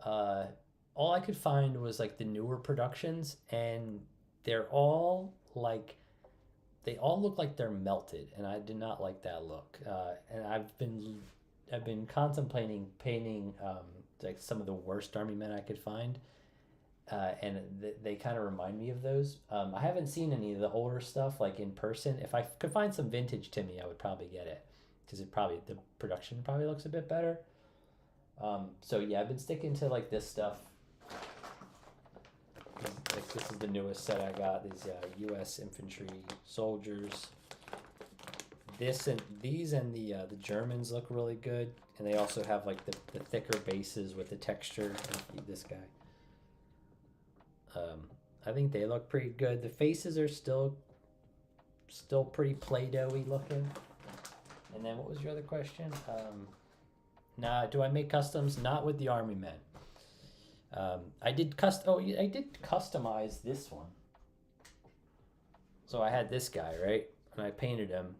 all I could find was like the newer productions, and they're all like, they all look like they're melted, and I did not like that look. And I've been contemplating painting like some of the worst army men I could find, and they kind of remind me of those. I haven't seen any of the older stuff like in person. If I could find some vintage Timmy, I would probably get it because the production probably looks a bit better. So yeah, I've been sticking to like this stuff. Like This is the newest set I got. These U.S. infantry soldiers. These and the Germans look really good, and they also have like the thicker bases with the texture. This guy. I think they look pretty good. The faces are still pretty Play-Doh-y looking. And then what was your other question? Nah, do I make customs? Not with the Army men. I did customize this one. So I had this guy, right? And I painted him,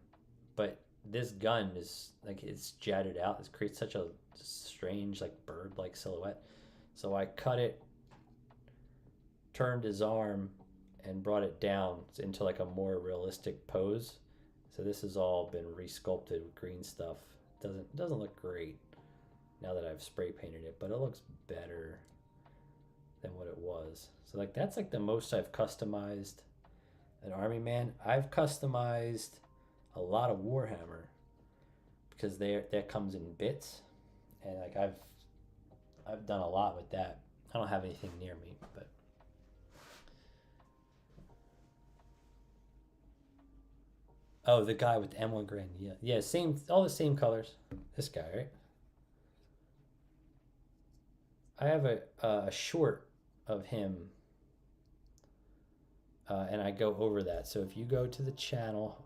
but this gun is like, it's jetted out. It creates such a strange like bird-like silhouette. So I cut it, turned his arm, and brought it down into like a more realistic pose. So this has all been resculpted with green stuff. It doesn't look great now that I've spray painted it, but it looks better than what it was. So like that's like the most I've customized an Army man. I've customized a lot of Warhammer because that comes in bits, and like I've done a lot with that. I don't have anything near me, but oh, the guy with the M1 Grand, yeah, same, all the same colors. This guy, right? I have a short of him, and I go over that. So if you go to the channel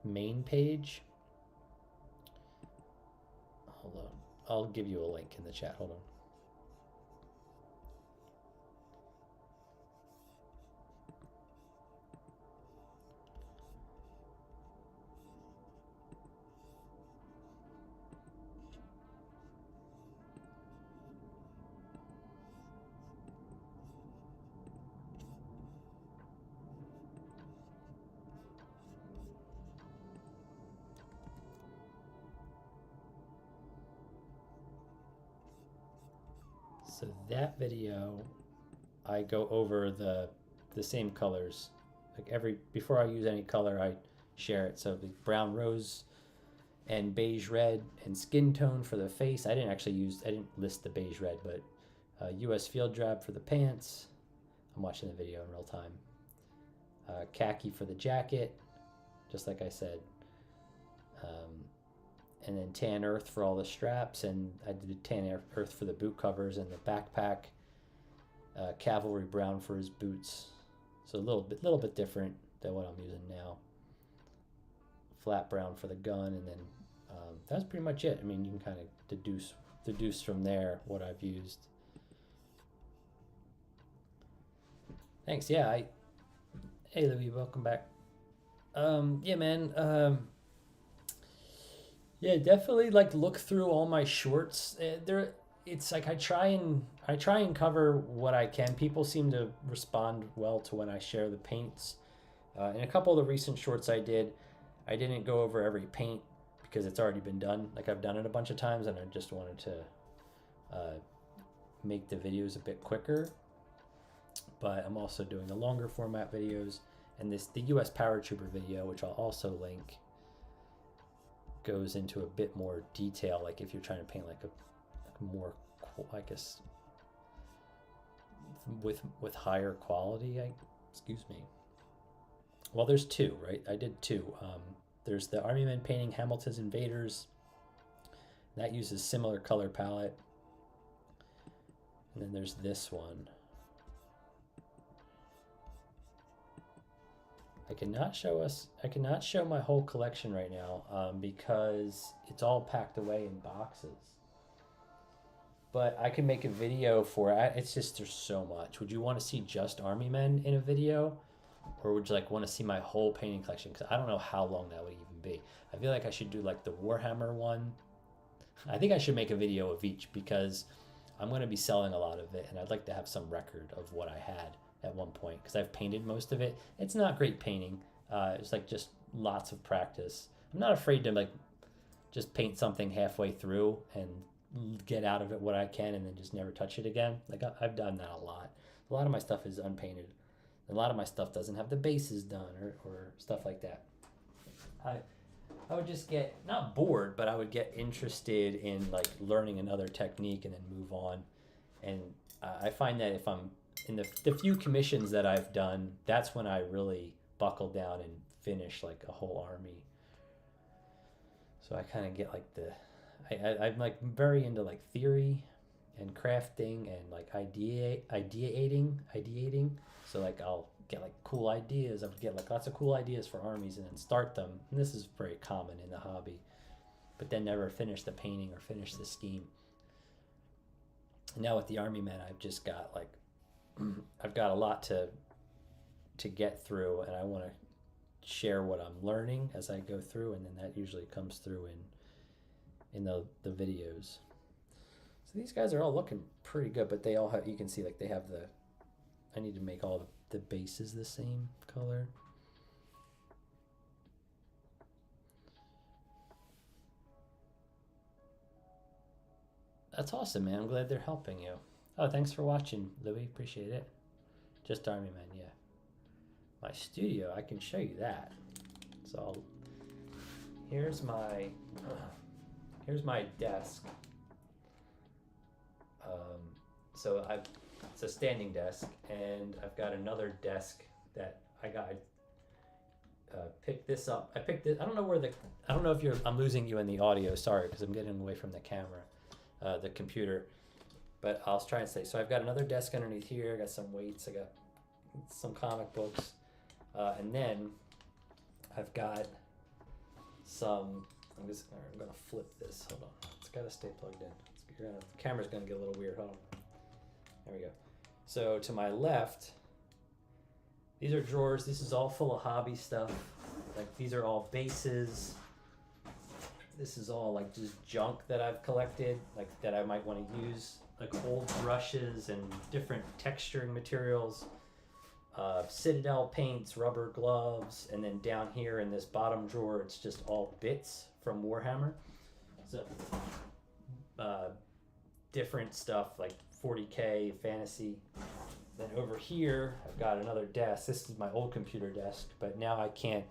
main page, hold on, I'll give you a link in the chat. Hold on. So that video, I go over the same colors. Like before I use any color, I share it. So the brown rose and beige red and skin tone for the face. I didn't list the beige red, but US field drab for the pants. I'm watching the video in real time. Khaki for the jacket, just like I said. And then tan earth for all the straps, and I did tan earth for the boot covers and the backpack. Cavalry brown for his boots, so a little bit different than what I'm using now. Flat brown for the gun, and then that's pretty much it. I mean, you can kind of deduce from there what I've used. Thanks. Yeah. Hey Louis, welcome back. Yeah, man. Yeah, definitely like look through all my shorts. It's like I try and cover what I can. People seem to respond well to when I share the paints. In a couple of the recent shorts I didn't go over every paint because it's already been done. Like I've done it a bunch of times, and I just wanted to make the videos a bit quicker. But I'm also doing the longer format videos, and the US Paratrooper video, which I'll also link, goes into a bit more detail. Like if you're trying to paint like a more, I guess, with higher quality. Excuse me. Well, there's two, right? I did two. There's the Army Men painting Hamilton's Invaders. That uses similar color palette. And then there's this one. I cannot show my whole collection right now because it's all packed away in boxes. But I can make a video for it. It's just, there's so much. Would you want to see just Army Men in a video? Or would you like want to see my whole painting collection? Because I don't know how long that would even be. I feel like I should do like the Warhammer one. I think I should make a video of each because I'm going to be selling a lot of it, and I'd like to have some record of what I had at one point, because I've painted most of it. It's not great painting. It's like just lots of practice. I'm not afraid to like just paint something halfway through and get out of it what I can and then just never touch it again. Like I've done that a lot. A lot of my stuff is unpainted. A lot of my stuff doesn't have the bases done or stuff like that. I would just get, not bored, but I would get interested in like learning another technique and then move on. And I find that if I'm in the few commissions that I've done, that's when I really buckled down and finished like a whole army. So I kind of get like I'm like very into like theory and crafting and like ideating. So like I'll get like cool ideas. I would get like lots of cool ideas for armies and then start them. And this is very common in the hobby, but then never finish the painting or finish the scheme. And now with the army men, I've just got like I've got a lot to get through, and I want to share what I'm learning as I go through, and then that usually comes through in the videos. So these guys are all looking pretty good, but they all have, you can see like they have I need to make all the bases the same color. That's awesome, man. I'm glad they're helping you. Oh, thanks for watching, Louis. Appreciate it. Just Army Men, yeah. My studio, I can show you that. So here's my desk. So it's a standing desk, and I've got another desk that I picked this up. I picked it. I don't know if I'm losing you in the audio. Sorry, because I'm getting away from the camera, the computer. But I'll try and say. So I've got another desk underneath here. I got some weights. I got some comic books, and then I've got some. I'm gonna flip this. Hold on. It's gotta stay plugged in. The camera's gonna get a little weird. Hold on. There we go. So to my left, these are drawers. This is all full of hobby stuff. Like these are all bases. This is all like just junk that I've collected, like that I might want to use, like old brushes and different texturing materials, Citadel paints, rubber gloves, and then down here in this bottom drawer, it's just all bits from Warhammer. So different stuff like 40K, fantasy. Then over here, I've got another desk. This is my old computer desk, but now I can't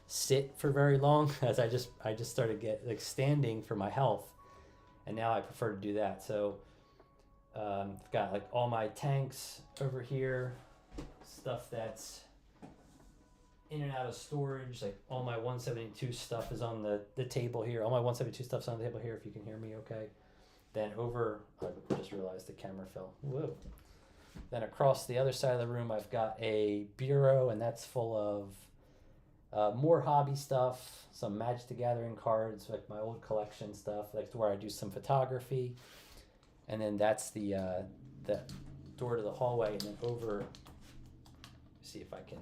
sit for very long as I just started standing for my health, and now I prefer to do that. So I've got like all my tanks over here, stuff that's in and out of storage, like all my 172 stuff is on the table here. All my 172 stuff's on the table here, if you can hear me okay. Then I just realized the camera fell. Whoa. Then across the other side of the room, I've got a bureau, and that's full of more hobby stuff, some Magic the Gathering cards, like my old collection stuff, like where I do some photography. And then that's the door to the hallway, and then over, see if I can,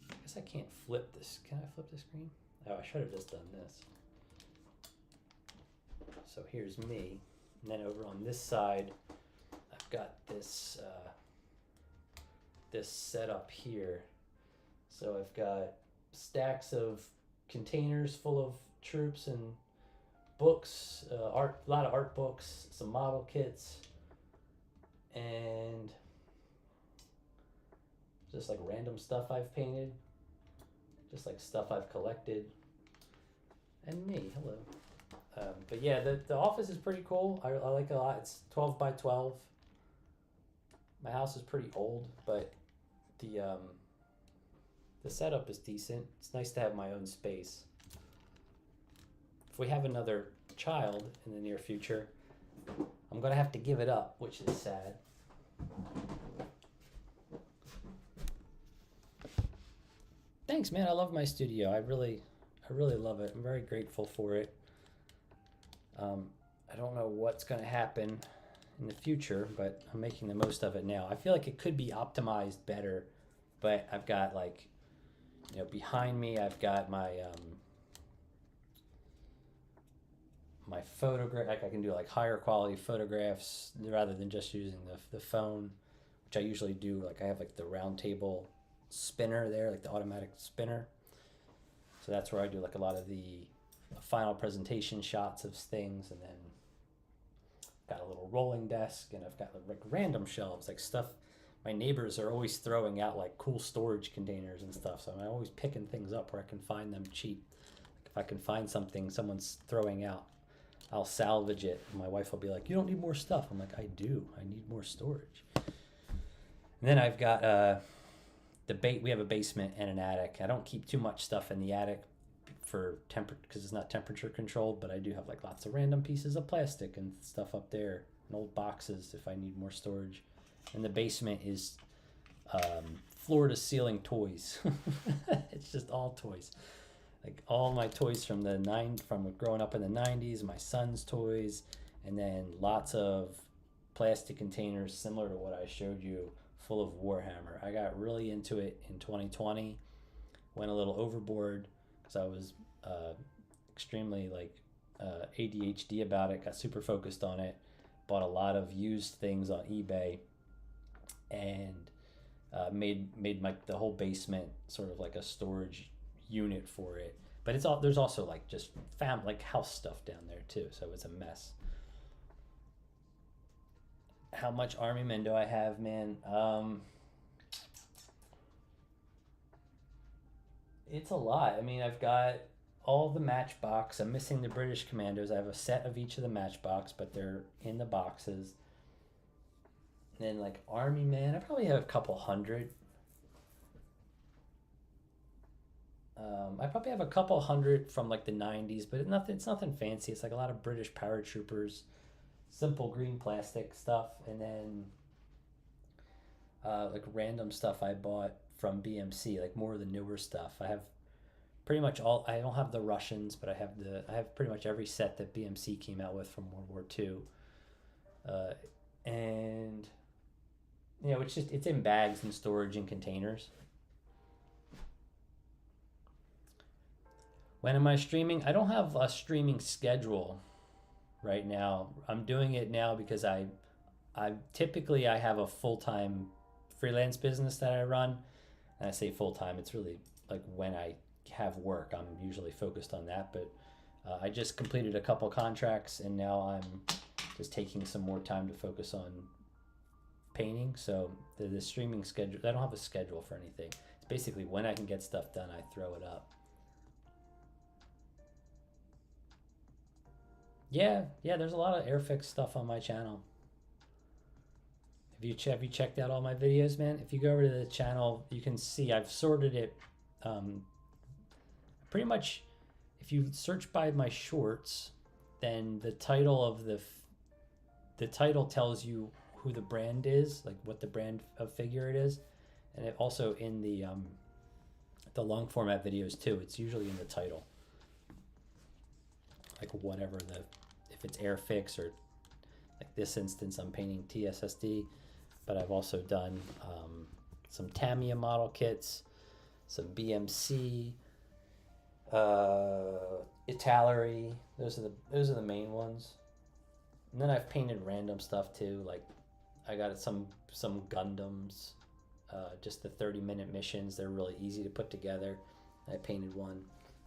I guess I can't flip this. Can I flip the screen? Oh, I should have just done this. So here's me, and then over on this side, I've got this this setup here. So I've got stacks of containers full of troops and books, a lot of art books, some model kits, and just like random stuff I've painted, just like stuff I've collected, and me. Hello. But yeah, the office is pretty cool. I like it a lot. It's 12 by 12. My house is pretty old, but the setup is decent. It's nice to have my own space. If we have another child in the near future, I'm gonna have to give it up, which is sad. Thanks, man. I love my studio. I really love it. I'm very grateful for it. I don't know what's going to happen in the future, but I'm making the most of it now. I feel like it could be optimized better, but I've got like, you know, behind me, I've got my my photograph. Like I can do like higher quality photographs rather than just using the phone, which I usually do. Like I have like the round table spinner there, like the automatic spinner. So that's where I do like a lot of the final presentation shots of things, and then got a little rolling desk, and I've got like random shelves, like stuff. My neighbors are always throwing out like cool storage containers and stuff, so I'm always picking things up where I can find them cheap. Like if I can find something someone's throwing out, I'll salvage it. And my wife will be like, "You don't need more stuff." I'm like, "I do. I need more storage." And then I've got we have a basement and an attic. I don't keep too much stuff in the attic for because it's not temperature controlled, but I do have like lots of random pieces of plastic and stuff up there and old boxes if I need more storage. And the basement is floor to ceiling toys. It's just all toys. Like all my toys from growing up in the 90s, my son's toys, and then lots of plastic containers similar to what I showed you, full of Warhammer. I got really into it in 2020, went a little overboard because I was extremely ADHD about it, got super focused on it, bought a lot of used things on eBay, and made the whole basement sort of like a storage unit for it. But there's also like just house stuff down there too, so it's a mess. How much army men do I have, man? It's a lot. I mean, I've got all the matchbox. I'm missing the British Commandos. I have a set of each of the matchbox, but they're in the boxes. And then like army men, I probably have a couple hundred. I probably have a couple hundred from like the 90s, but it's nothing fancy. It's like a lot of British paratroopers, simple green plastic stuff, and then like random stuff I bought from BMC, like more of the newer stuff. I have pretty much all. I don't have the Russians, but I have pretty much every set that BMC came out with from World War II, and it's in bags and storage in containers. When am I streaming? I don't have a streaming schedule right now. I'm doing it now because I typically have a full-time freelance business that I run. And I say full-time, it's really like when I have work, I'm usually focused on that. But I just completed a couple contracts, and now I'm just taking some more time to focus on painting. So the streaming schedule, I don't have a schedule for anything. It's basically when I can get stuff done, I throw it up. Yeah, there's a lot of Airfix stuff on my channel. Have you checked out all my videos, man? If you go over to the channel, you can see I've sorted it pretty much. If you search by my shorts, then the title tells you who the brand is, like what the brand of figure it is, and it also in the long format videos too. It's usually in the title, like whatever if it's Airfix or like this instance, I'm painting TSSD. But I've also done some Tamiya model kits, some BMC, Italeri. Those are the main ones. And then I've painted random stuff too. Like I got some Gundams, just the 30-minute missions. They're really easy to put together. I painted one.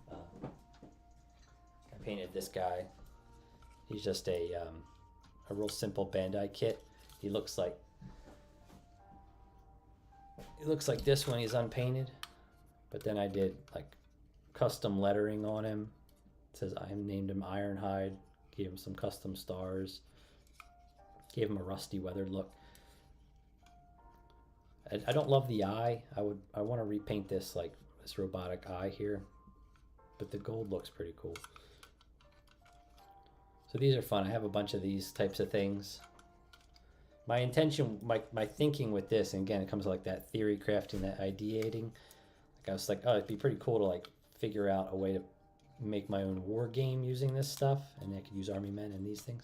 I painted this guy. He's just a real simple Bandai kit. He looks like this when he's unpainted, but then I did like custom lettering on him. It says I named him Ironhide, gave him some custom stars, gave him a rusty weathered look. I don't love the eye. I want to repaint this like this robotic eye here, but the gold looks pretty cool. So these are fun. I have a bunch of these types of things. My intention, my thinking with this, and again, it comes like that theory crafting, that ideating. Like I was like, oh, it'd be pretty cool to like figure out a way to make my own war game using this stuff, and I could use army men and these things.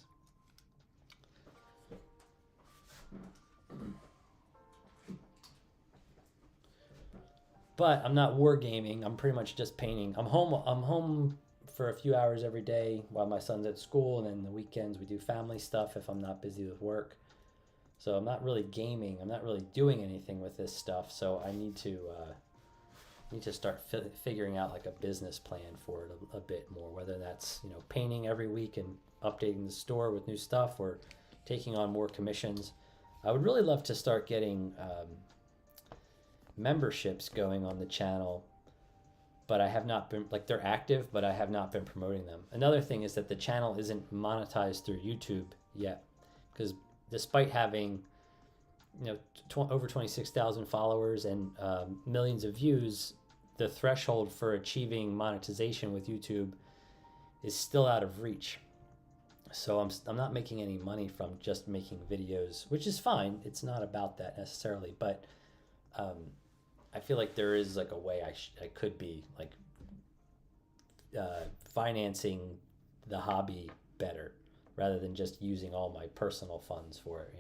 But I'm not wargaming. I'm pretty much just painting. I'm home for a few hours every day while my son's at school, and then the weekends we do family stuff if I'm not busy with work. So I'm not really gaming. I'm not really doing anything with this stuff. So I need to start figuring out like a business plan for it a bit more. Whether that's painting every week and updating the store with new stuff, or taking on more commissions. I would really love to start getting memberships going on the channel, but I have not been, like, they're active, but I have not been promoting them. Another thing is that the channel isn't monetized through YouTube yet, because despite having over 26,000 followers and millions of views, the threshold for achieving monetization with YouTube is still out of reach. So I'm not making any money from just making videos, which is fine. It's not about that necessarily, but I feel like there is like a way I could be like financing the hobby better rather than just using all my personal funds for it,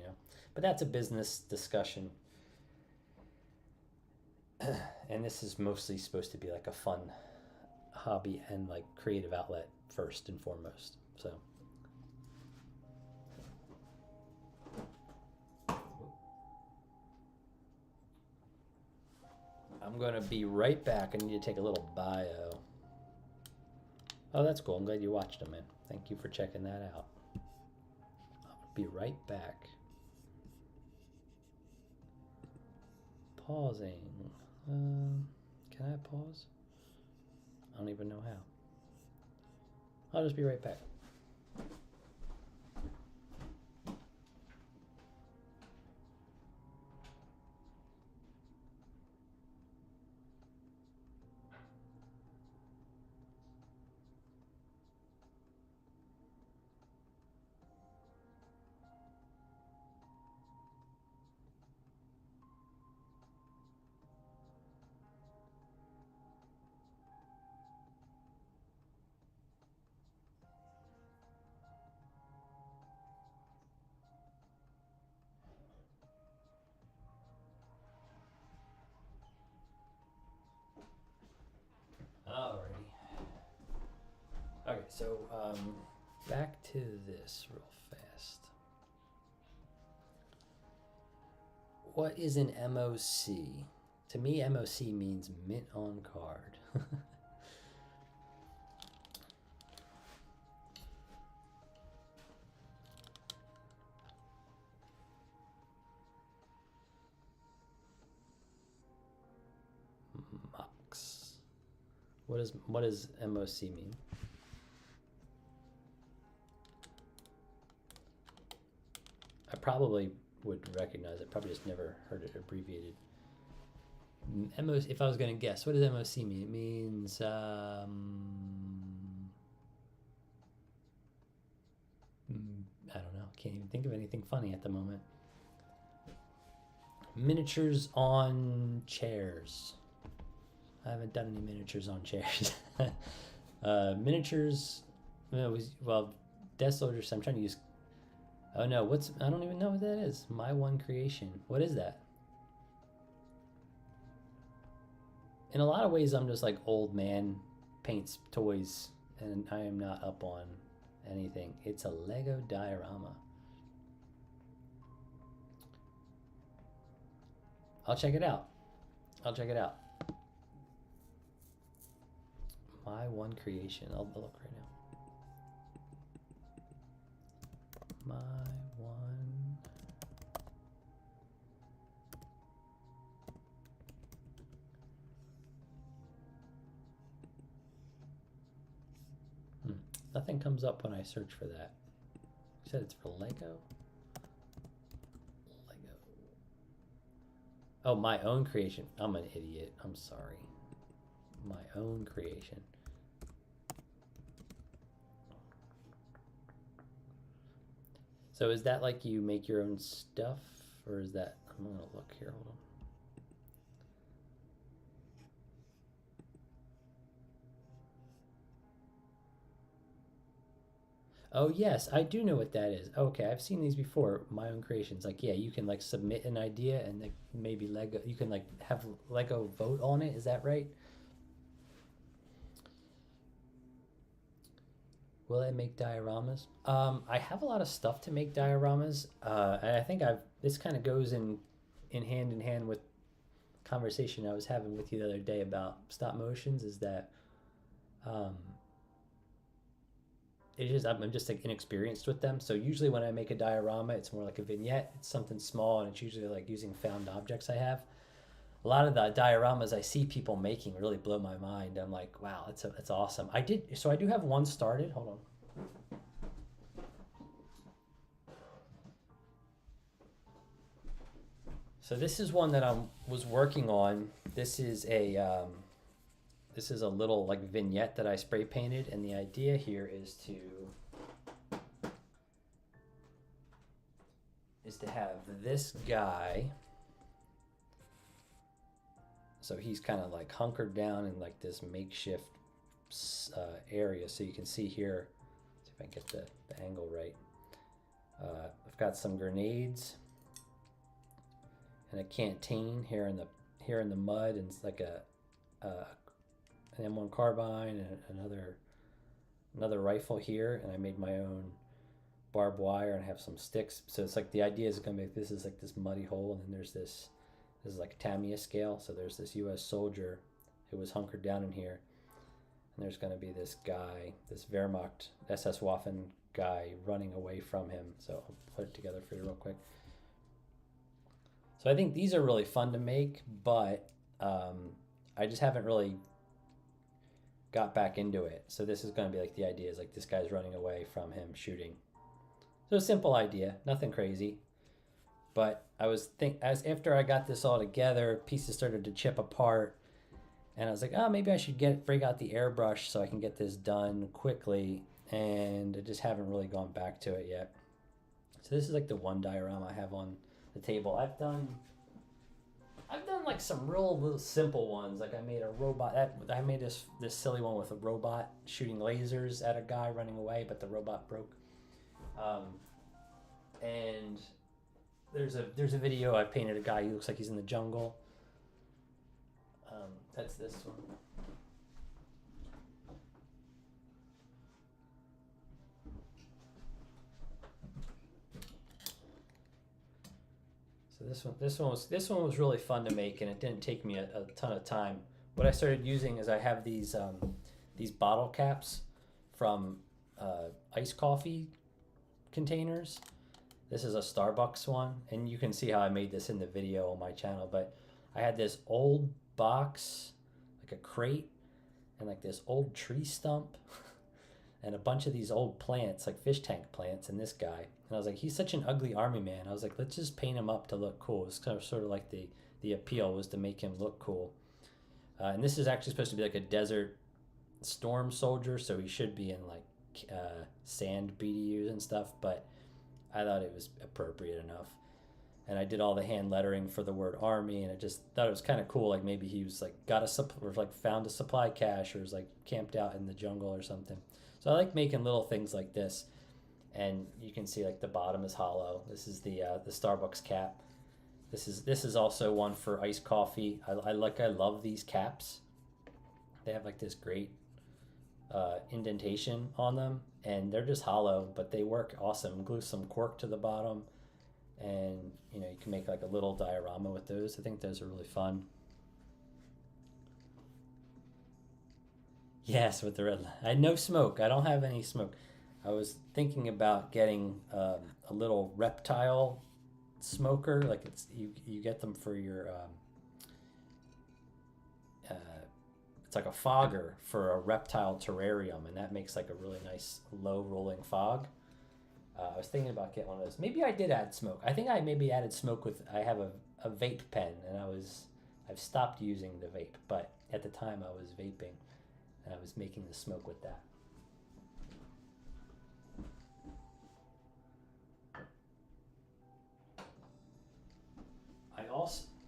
But that's a business discussion. And this is mostly supposed to be like a fun hobby and like creative outlet first and foremost. So I'm going to be right back. I need to take a little bio. Oh, that's cool. I'm glad you watched them, man. Thank you for checking that out. I'll be right back. Pausing. Can I pause? I don't even know how. I'll just be right back. Alrighty. Okay, so back to this real fast. What is an MOC? To me, MOC means mint on card. Mox. What does MOC mean? I probably would recognize it. Probably just never heard it abbreviated. MOC, if I was going to guess, what does MOC mean? It means I don't know. Can't even think of anything funny at the moment. Miniatures on chairs. I haven't done any miniatures on chairs. Miniatures. Well, desk soldiers. I'm trying to use. Oh no, I don't even know what that is. My one creation. What is that? In a lot of ways, I'm just like old man paints toys, and I am not up on anything. It's a Lego diorama. I'll check it out. My one creation. I'll look right now. My one. Nothing comes up when I search for that. You said it's for Lego? Lego. Oh, my own creation. I'm an idiot. I'm sorry. My own creation. So is that like you make your own stuff, or is that, I'm gonna look here, hold on. Oh yes, I do know what that is. Okay, I've seen these before, my own creations. Like, yeah, you can like submit an idea and like maybe Lego, you can like have Lego vote on it, is that right? Will I make dioramas? I have a lot of stuff to make dioramas. And I think this kind of goes in hand with conversation I was having with you the other day about stop motions, is that I'm just like inexperienced with them. So usually when I make a diorama, it's more like a vignette. It's something small, and it's usually like using found objects I have. A lot of the dioramas I see people making really blow my mind. I'm like, wow, that's awesome. I do have one started. Hold on. So this is one that I was working on. This is a little like vignette that I spray painted, and the idea here is to have this guy. So he's kind of like hunkered down in like this makeshift area. So you can see here, see if I can get the angle right. I've got some grenades and a canteen here in the mud, and it's like an M1 carbine and another rifle here, and I made my own barbed wire and I have some sticks. So it's like the idea is gonna make this is like this muddy hole, and then there's this is like a Tamiya scale. So there's this U.S. soldier who was hunkered down in here, and there's gonna be this guy, this Wehrmacht SS Waffen guy running away from him. So I'll put it together for you real quick. So I think these are really fun to make, but I just haven't really got back into it. So this is going to be like the idea is like this guy's running away from him shooting. So a simple idea, nothing crazy. But I was after I got this all together, pieces started to chip apart, and I was like, oh, maybe I should break out the airbrush so I can get this done quickly. And I just haven't really gone back to it yet. So this is like the one diorama I have on the table. I've done like some real little simple ones. Like I made a robot. I made this silly one with a robot shooting lasers at a guy running away, but the robot broke. And there's a video I painted a guy who looks like he's in the jungle. That's this one. So this one was really fun to make, and it didn't take me a ton of time. What I started using is I have these bottle caps from iced coffee containers. This is a Starbucks one, and you can see how I made this in the video on my channel. But I had this old box, like a crate, and like this old tree stump, and a bunch of these old plants, like fish tank plants, and this guy. And I was like, he's such an ugly army man. I was like, let's just paint him up to look cool. It's kind of sort of like the appeal was to make him look cool. And this is actually supposed to be like a desert storm soldier, so he should be in like sand BDUs and stuff, but I thought it was appropriate enough. And I did all the hand lettering for the word army, and I just thought it was kind of cool. Like maybe he was like found a supply cache, or was like camped out in the jungle or something. So I like making little things like this. And you can see like the bottom is hollow. This is the Starbucks cap. This is also one for iced coffee. I love these caps. They have like this great indentation on them, and they're just hollow, but they work awesome. Glue some cork to the bottom, and you can make like a little diorama with those. I think those are really fun. Yes, with the red light. I no smoke. I don't have any smoke. I was thinking about getting a little reptile smoker. Like you get them for your it's like a fogger for a reptile terrarium, and that makes like a really nice low rolling fog. I was thinking about getting one of those. Maybe I did add smoke. I think I maybe added smoke with. I have a vape pen, and I've stopped using the vape, but at the time I was vaping, and I was making the smoke with that.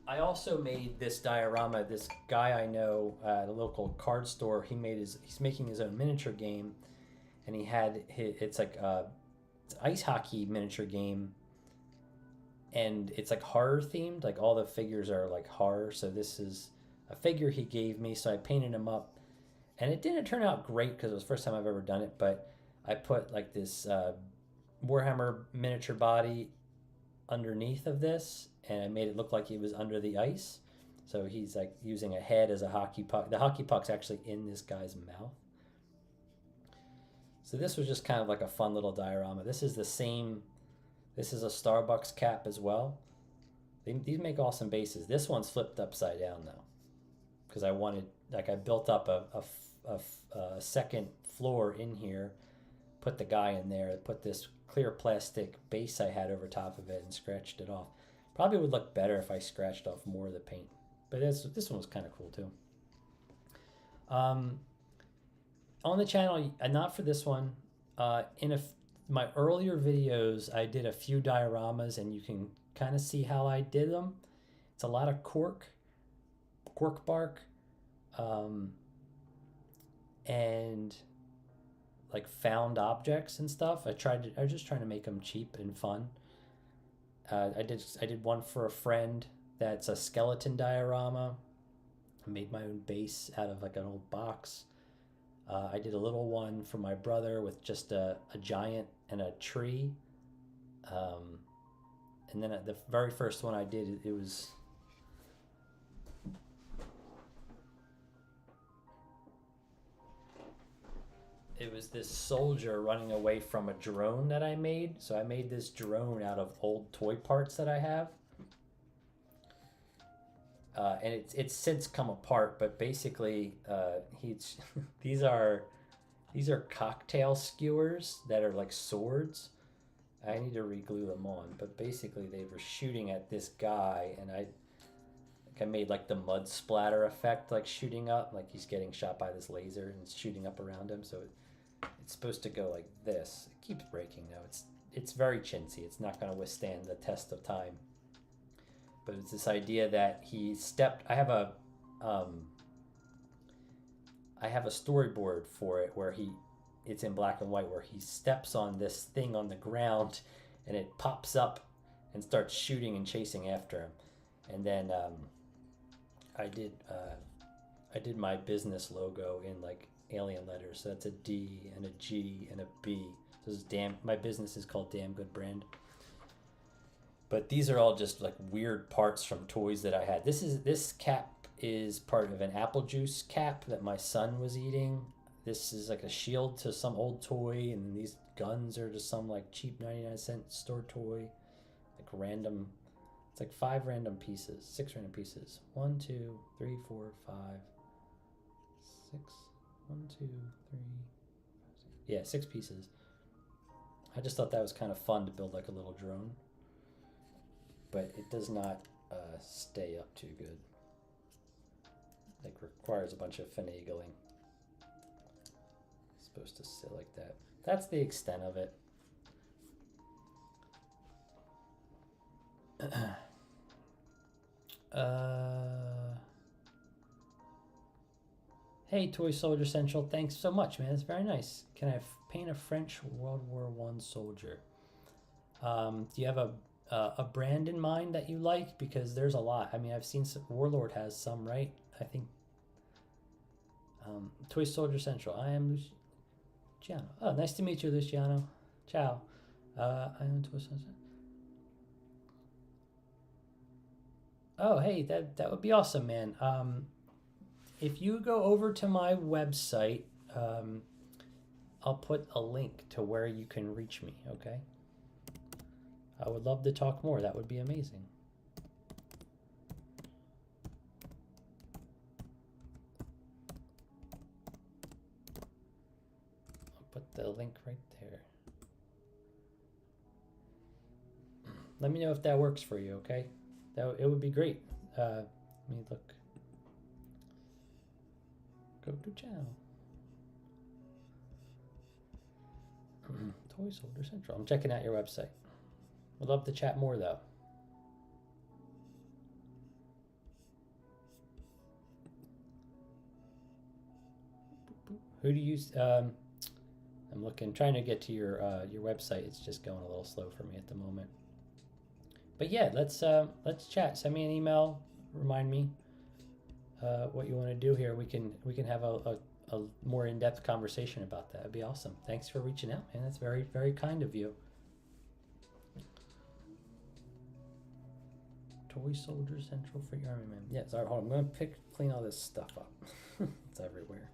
I also made this diorama. This guy I know at a local card store, he's making his own miniature game, and it's like it's an ice hockey miniature game, and it's like horror themed. Like all the figures are like horror. So this is a figure he gave me, so I painted him up, and it didn't turn out great because it was the first time I've ever done it. But I put like this Warhammer miniature body underneath of this, and I made it look like he was under the ice. So he's like using a head as a hockey puck. The hockey puck's actually in this guy's mouth. So this was just kind of like a fun little diorama. This is a Starbucks cap as well. These make awesome bases. This one's flipped upside down though, because I built up a second floor in here, put the guy in there, put this clear plastic base I had over top of it, and scratched it off. Probably would look better if I scratched off more of the paint. But this one was kind of cool too. On the channel, not for this one, my earlier videos, I did a few dioramas, and you can kind of see how I did them. It's a lot of cork bark, and like found objects and stuff. I was just trying to make them cheap and fun. I did one for a friend that's a skeleton diorama. I made my own base out of like an old box. I did a little one for my brother with just a giant and a tree. And then the very first one I did, it was this soldier running away from a drone that I made. So I made this drone out of old toy parts that I have. And it's since come apart, but basically these are cocktail skewers that are like swords. I need to reglue them on, but basically they were shooting at this guy, and I made like the mud splatter effect, like shooting up, like he's getting shot by this laser and it's shooting up around him. So it's supposed to go like this. It keeps breaking though. It's very chintzy. It's not going to withstand the test of time. But it's this idea that he stepped. I have a storyboard for it where it's in black and white, where he steps on this thing on the ground, and it pops up and starts shooting and chasing after him. And then I did my business logo in like alien letters. So that's a D and a G and a B. So this is my business is called Damn Good Brand. But these are all just like weird parts from toys that I had. This cap is part of an apple juice cap that my son was eating. This is like a shield to some old toy, and these guns are just some like cheap 99-cent store toy. Like random, it's like 6 random pieces. 1, 2, 3, 4, 5, 6. 1, 2, 3, 5, 6. Yeah, 6 pieces. I just thought that was kind of fun to build like a little drone. But it does not stay up too good. Like requires a bunch of finagling. It's supposed to sit like that. That's the extent of it. Hey, Toy Soldier Central, thanks so much, man. It's very nice. Can I paint a French World War I soldier? Do you have a brand in mind that you like? Because there's a lot. I mean, I've seen Warlord has some, right? I think Toy Soldier Central. I am Luciano. Oh, nice to meet you, Luciano. Ciao. I am Toy Soldier. Oh, hey, that would be awesome, man. If you go over to my website, I'll put a link to where you can reach me, okay? I would love to talk more. That would be amazing. I'll put the link right there. Let me know if that works for you, okay? It would be great. Let me look. Go to channel. Toy Soldier Central. I'm checking out your website. Would love to chat more though. Who do you I'm trying to get to your website. It's just going a little slow for me at the moment. But yeah, let's chat. Send me an email. Remind me what you want to do here. We can have a more in-depth conversation about that. That'd be awesome. Thanks for reaching out, man. That's very, very kind of you. Toy Soldier Central for your Army Man. Yeah, sorry, hold on. I'm going to clean all this stuff up. It's everywhere.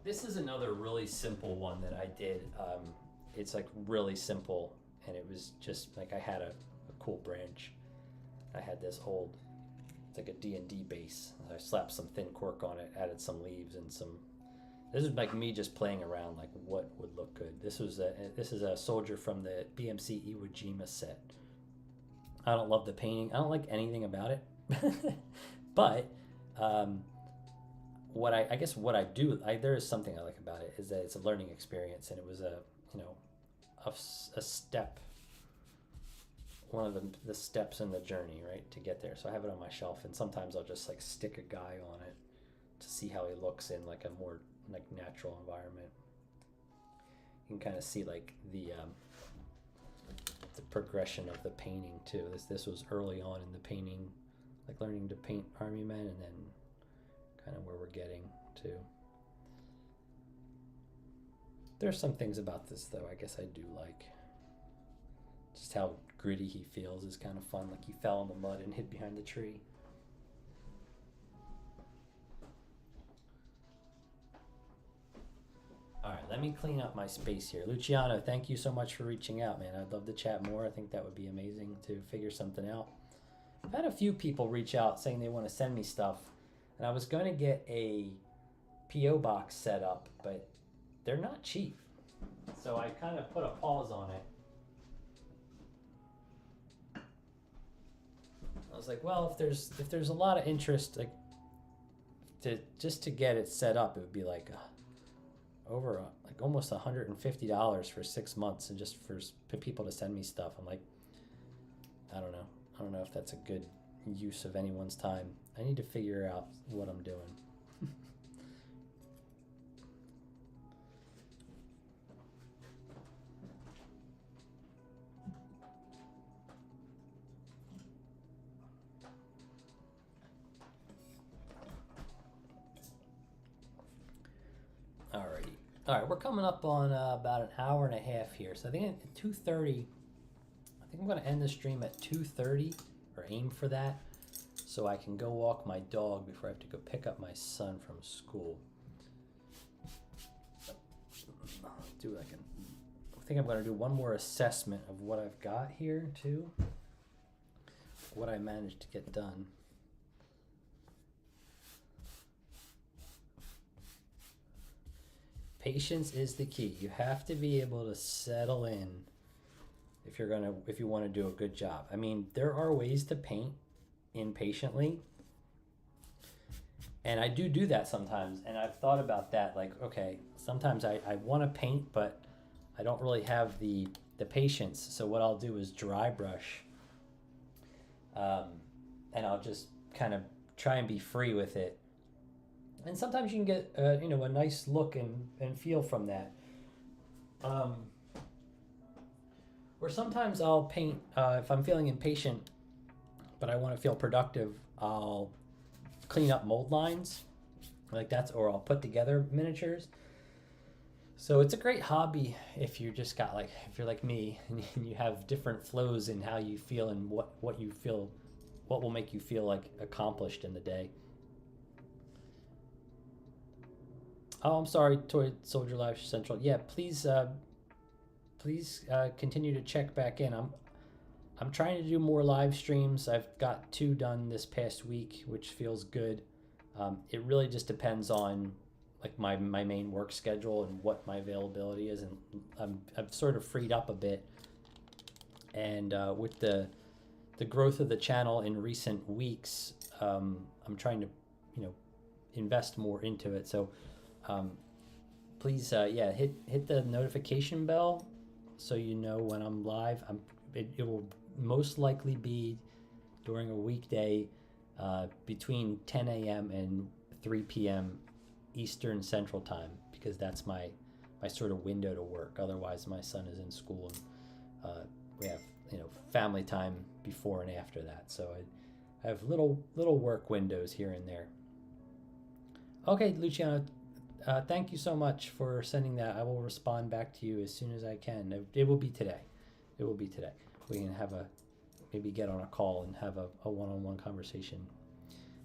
This is another really simple one that I did. It's like really simple, and it was just like I had a cool branch. I had this old it's like a D&D base. I slapped some thin cork on it, added some leaves and some. This is like me just playing around, like what would look good. This is a soldier from the BMC Iwo Jima set. I don't love the painting. I don't like anything about it, but what I do, there is something I like about it, is that it's a learning experience, and it was a step, one of the steps in the journey, right, to get there. So I have it on my shelf, and sometimes I'll just like stick a guy on it to see how he looks in like a more like natural environment. You can kind of see like the progression of the painting too. This was early on in the painting, like learning to paint army men, and then kind of where we're getting to. There's some things about this though I guess I do like. Just how gritty he feels is kind of fun, like he fell in the mud and hid behind the tree. All right, let me clean up my space here. Luciano, thank you so much for reaching out, man. I'd love to chat more. I think that would be amazing to figure something out. I've had a few people reach out saying they want to send me stuff, and I was going to get a P.O. box set up, but they're not cheap. So I kind of put a pause on it. I was like, well, if there's a lot of interest, like to get it set up, it would be like over like almost $150 for 6 months, and just for people to send me stuff. I'm like, I don't know if that's a good use of anyone's time. I need to figure out what I'm doing. All right, we're coming up on about an hour and a half here. So I think at 2:30, I think I'm going to end the stream at 2:30, or aim for that, so I can go walk my dog before I have to go pick up my son from school. I think I'm going to do one more assessment of what I've got here too, what I managed to get done. Patience is the key. You have to be able to settle in if you want to do a good job. I mean, there are ways to paint impatiently, and I do that sometimes, and I've thought about that, like, okay, sometimes I want to paint, but I don't really have the patience. So what I'll do is dry brush, and I'll just kind of try and be free with it. And sometimes you can get a nice look and feel from that. Or sometimes I'll paint, if I'm feeling impatient, but I want to feel productive, I'll clean up mold lines, or I'll put together miniatures. So it's a great hobby if you just got if you're like me and you have different flows in how you feel and what you feel, what will make you feel like accomplished in the day. Oh, I'm sorry, Toy Soldier Live Central. Yeah, please continue to check back in. I'm trying to do more live streams. I've got 2 done this past week, which feels good. It really just depends on like my main work schedule and what my availability is, and I've sort of freed up a bit. And with the growth of the channel in recent weeks, I'm trying to invest more into it. So. Please, hit the notification bell so you know when I'm live. It will most likely be during a weekday between 10 a.m. and 3 p.m. Eastern Central Time, because that's my sort of window to work. Otherwise, my son is in school, and we have family time before and after that. So I have little work windows here and there. Okay, Luciano. Thank you so much for sending that. I will respond back to you as soon as I can. It will be today. We can maybe get on a call and have a one-on-one conversation.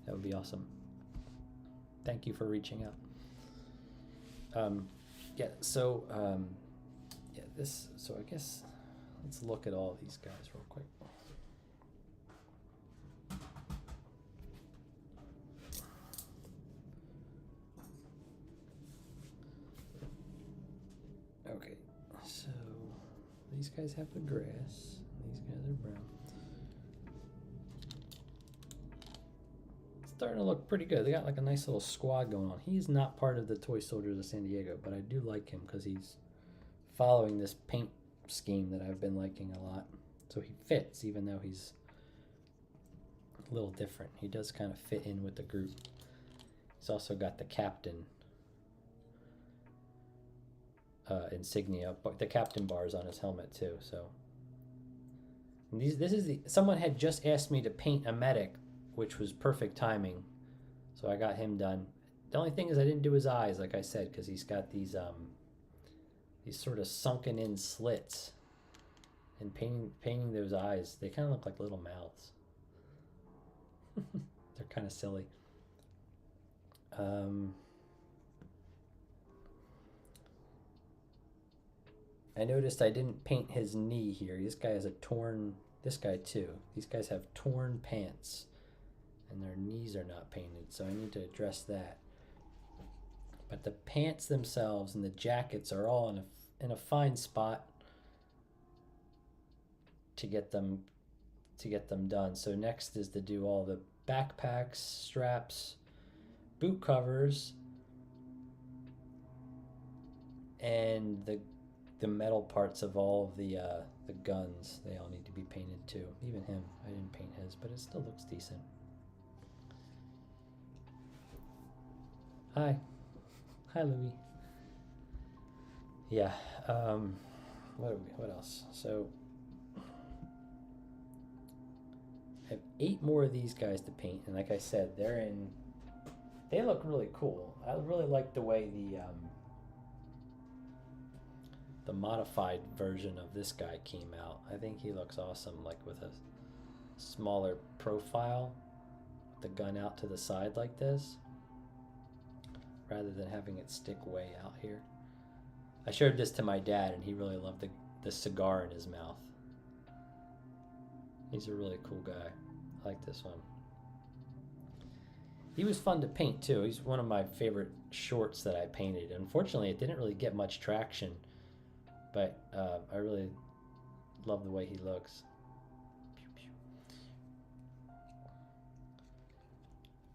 That would be awesome. Thank you for reaching out. So I guess let's look at all these guys real quick. So these guys have the grass. These guys are brown. It's starting to look pretty good. They got like a nice little squad going on. He's not part of the Toy Soldiers of San Diego, but I do like him because he's following this paint scheme that I've been liking a lot. So he fits, even though he's a little different. He does kind of fit in with the group. He's also got the captain insignia, but the captain bars on his helmet too. So someone had just asked me to paint a medic, which was perfect timing. So I got him done. The only thing is I didn't do his eyes, like I said, because he's got these sort of sunken in slits. And painting those eyes, they kind of look like little mouths. They're kind of silly. I noticed I didn't paint his knee here. This guy has this guy too. These guys have torn pants and their knees are not painted, so I need to address that. But the pants themselves and the jackets are all in a fine spot to get them done. So next is to do all the backpacks, straps, boot covers, and the metal parts of all of the guns. They all need to be painted too. Even him, I didn't paint his, but it still looks decent. Hi Louie. Yeah. What else? So I have 8 more of these guys to paint, and like I said, they look really cool. I really like the way the modified version of this guy came out. I think he looks awesome, like with a smaller profile, with the gun out to the side like this, rather than having it stick way out here. I showed this to my dad, and he really loved the cigar in his mouth. He's a really cool guy. I like this one. He was fun to paint too. He's one of my favorite shorts that I painted. Unfortunately, it didn't really get much traction, but I really love the way he looks.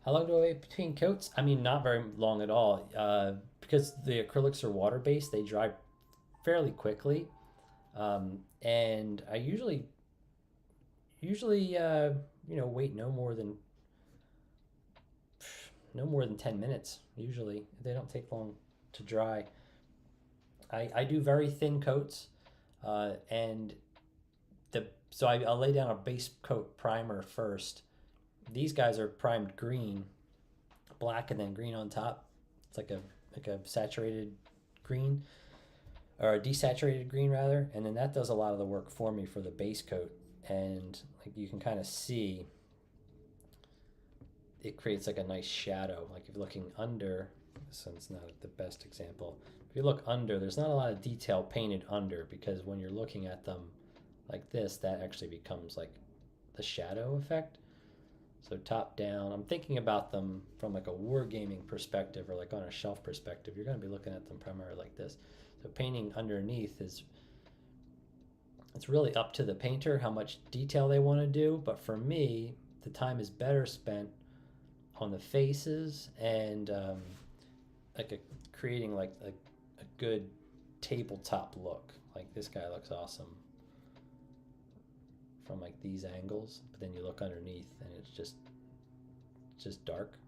How long do I wait between coats? I mean, not very long at all. Because the acrylics are water-based, they dry fairly quickly. And I usually wait no more than 10 minutes. Usually they don't take long to dry. I do very thin coats, and I'll lay down a base coat primer first. These guys are primed green, black, and then green on top. It's like a saturated green, or a desaturated green rather, and then that does a lot of the work for me for the base coat. And like you can kind of see, it creates like a nice shadow. Like if you're looking under, this one's not the best example. If you look under, there's not a lot of detail painted under, because when you're looking at them like this, that actually becomes like the shadow effect. So top down, I'm thinking about them from like a wargaming perspective, or like on a shelf perspective. You're going to be looking at them primarily like this. So painting underneath it's really up to the painter how much detail they want to do. But for me, the time is better spent on the faces and creating like a good tabletop look. Like this guy looks awesome from like these angles, but then you look underneath and it's just dark.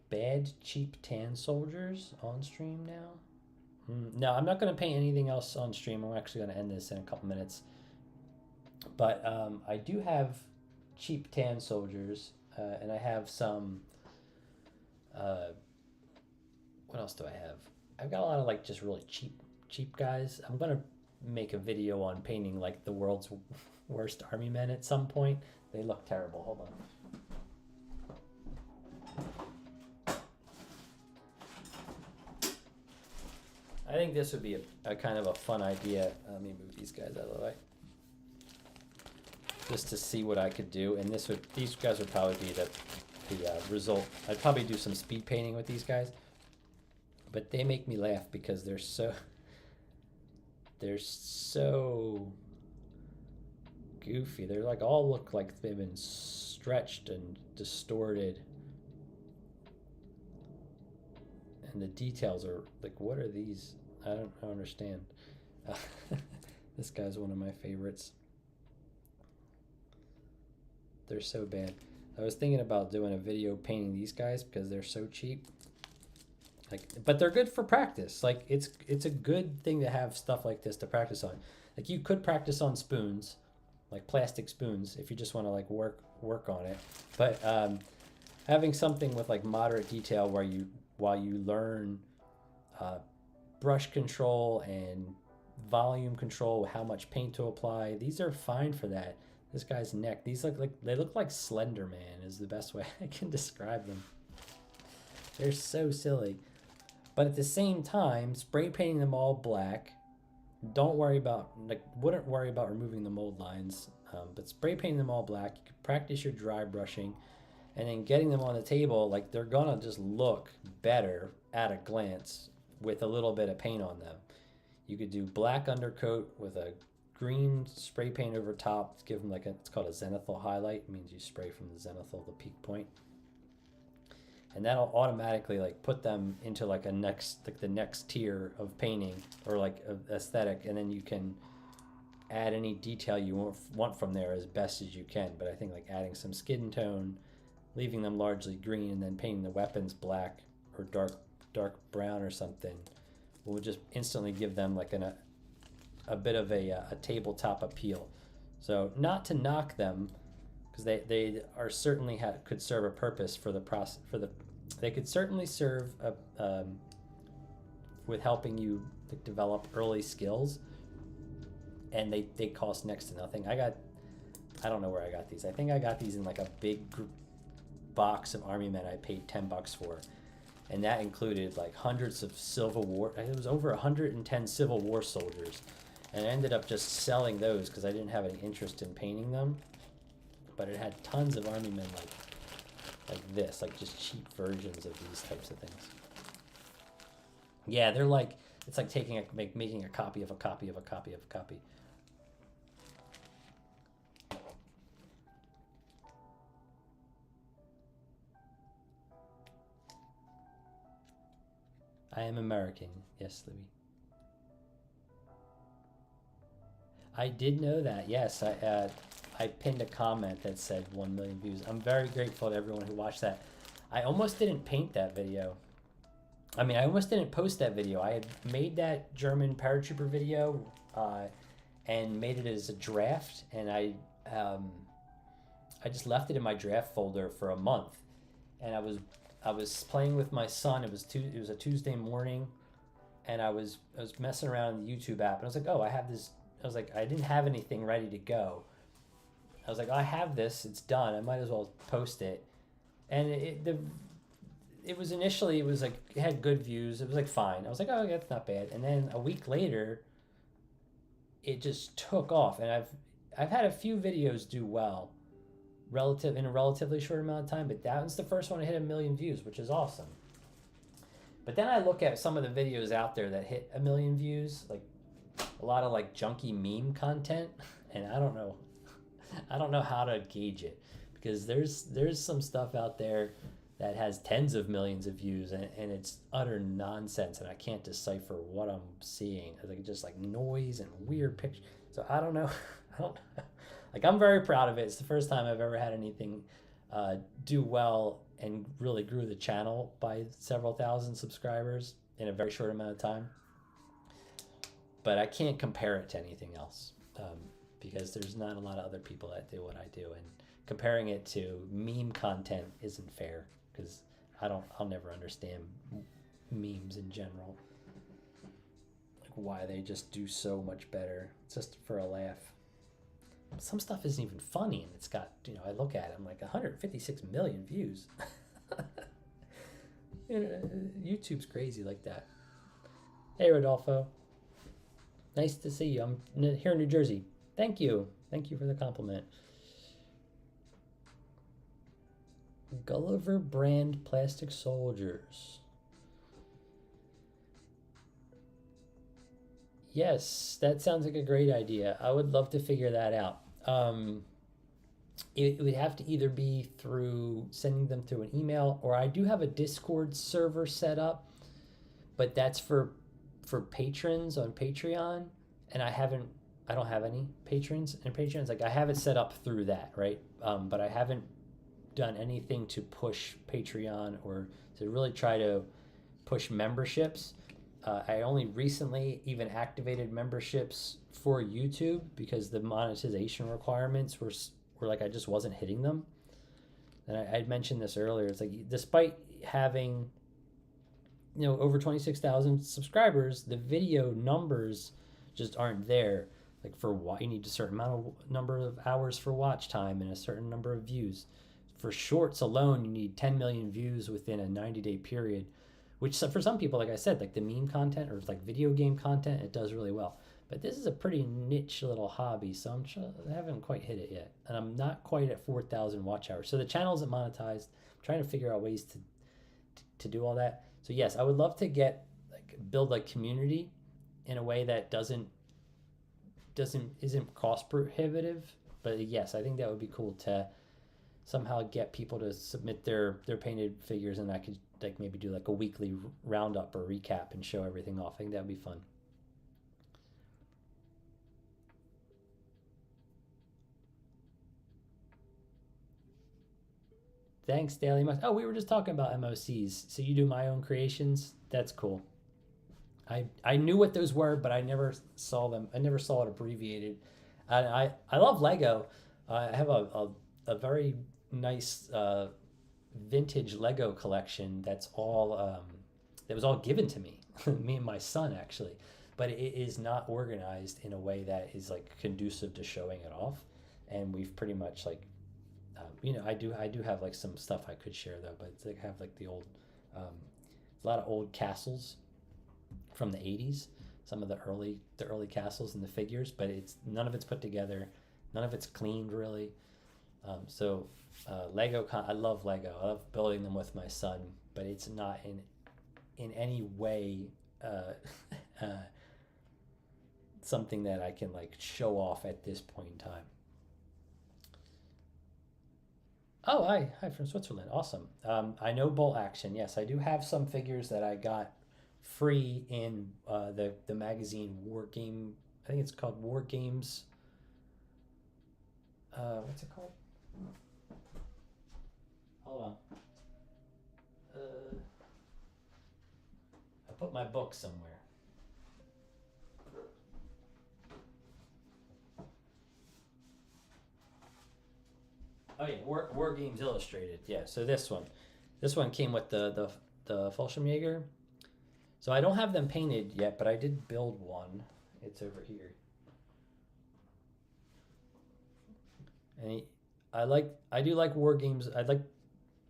Bad cheap tan soldiers on stream now. No, I'm not going to paint anything else on stream. I'm actually going to end this in a couple minutes. But I do have cheap tan soldiers, and I have some. What else do I have? I've got a lot of like just really cheap guys. I'm going to make a video on painting like the world's worst army men at some point. They look terrible. Hold on. I think this would be a kind of a fun idea. Let me move these guys out of the way. just to see what I could do. And these guys would probably be the result. I'd probably do some speed painting with these guys, but they make me laugh because they're so goofy. They're like all look like they've been stretched and distorted, and the details are like, what are these? I don't understand. This guy's one of my favorites. They're so bad. I was thinking about doing a video painting these guys because they're so cheap. Like, but they're good for practice. Like, it's a good thing to have stuff like this to practice on. Like, you could practice on spoons, like plastic spoons, if you just want to like work on it. But having something with like moderate detail where while you learn brush control and volume control, how much paint to apply, these are fine for that. This guy's neck, these they look like Slender Man is the best way I can describe them. They're so silly. But at the same time, spray painting them all black, wouldn't worry about removing the mold lines, but spray painting them all black, you can practice your dry brushing, and then getting them on the table, like, they're gonna just look better at a glance with a little bit of paint on them. You could do black undercoat with a green spray paint over top, give them it's called a zenithal highlight. It means you spray from the zenithal, the peak point. And that'll automatically like put them into like the next tier of painting or like aesthetic, and then you can add any detail you want from there as best as you can. But I think like adding some skin tone, leaving them largely green, and then painting the weapons black or dark brown or something will just instantly give them like a bit of a tabletop appeal. So not to knock them, because they are certainly could serve a purpose for the process. They could certainly serve with helping you develop early skills, and they cost next to nothing. I don't know where I got these. I think I got these in like a big box of Army Men I paid $10 for, and that included like hundreds of Civil War. It was over 110 Civil War soldiers, and I ended up just selling those because I didn't have any interest in painting them. But it had tons of Army Men like this, like just cheap versions of these types of things. Yeah, they're like, it's like making a copy of a copy of a copy of a copy. I am American. Yes, Libby. I did know that. Yes, I pinned a comment that said 1 million views. I'm very grateful to everyone who watched that. I almost didn't paint that video. I mean, I almost didn't post that video. I had made that German paratrooper video and made it as a draft, and I just left it in my draft folder for a month. And I was playing with my son. It was a Tuesday morning, and I was messing around in the YouTube app, and I was like, oh, I have this. I was like, I didn't have anything ready to go. I was like, I have this, it's done, I might as well post it. And it was initially, it was like, it had good views, it was like fine. I was like, oh, that's not bad. And then a week later, it just took off. And I've had a few videos do well in a relatively short amount of time, but that was the first one to hit 1 million views, which is awesome. But then I look at some of the videos out there that hit 1 million views, like a lot of like junky meme content, and I don't know how to gauge it, because there's some stuff out there that has tens of millions of views, and it's utter nonsense, and I can't decipher what I'm seeing. Like just like noise and weird pictures. So I don't know. Like, I'm very proud of it. It's the first time I've ever had anything do well and really grew the channel by several thousand subscribers in a very short amount of time. But I can't compare it to anything else. Because there's not a lot of other people that do what I do, and comparing it to meme content isn't fair, because I'll never understand memes in general, like why they just do so much better. It's just for a laugh. Some stuff isn't even funny, and it's got, I look at it, I'm like 156 million views. YouTube's crazy like that. Hey, Rodolfo. Nice to see you. I'm here in New Jersey. Thank you for the compliment. Gulliver brand plastic soldiers. Yes, that sounds like a great idea. I would love to figure that out. It would have to either be through sending them through an email, or I do have a Discord server set up, but that's for patrons on Patreon, and I don't have any patrons and patrons. Like I have it set up through that, right? But I haven't done anything to push Patreon or to really try to push memberships. I only recently even activated memberships for YouTube because the monetization requirements were like I just wasn't hitting them. And I'd mentioned this earlier. It's like despite having over 26,000 subscribers, the video numbers just aren't there. Like for what you need a certain number of hours for watch time and a certain number of views. For shorts alone, you need 10 million views within a 90-day period, which for some people, like I said, like the meme content or like video game content, it does really well. But this is a pretty niche little hobby, so I haven't quite hit it yet. And I'm not quite at 4,000 watch hours. So the channel isn't monetized. I'm trying to figure out ways to do all that. So yes, I would love to build a community in a way that isn't cost prohibitive. But yes, I think that would be cool to somehow get people to submit their painted figures, and I could like maybe do like a weekly roundup or recap and show everything off. I think that would be fun. Thanks, Daily Must. Oh, we were just talking about MOCs. So you do my own creations? That's cool. I knew what those were, but I never saw them. I never saw it abbreviated. I love Lego. I have a very nice vintage Lego collection that was all given to me, me and my son actually. But it is not organized in a way that is like conducive to showing it off. And we've pretty much like I do have like some stuff I could share though, but it's like I have like the old, a lot of old castles from the 80s, some of the early castles and the figures, but none of it's put together, none of it's cleaned really. Lego, I love Lego. I love building them with my son, but it's not in any way something that I can like show off at this point in time. Oh, hi from Switzerland. Awesome. I know Bolt Action. Yes, I do have some figures that I got free in the magazine War Game. I think it's called War Games. What's it called? Hold on. I put my book somewhere. Oh yeah, War Games Illustrated. Yeah, so this one came with the Fallschirmjäger. So I don't have them painted yet, but I did build one. It's over here. And I do like war games.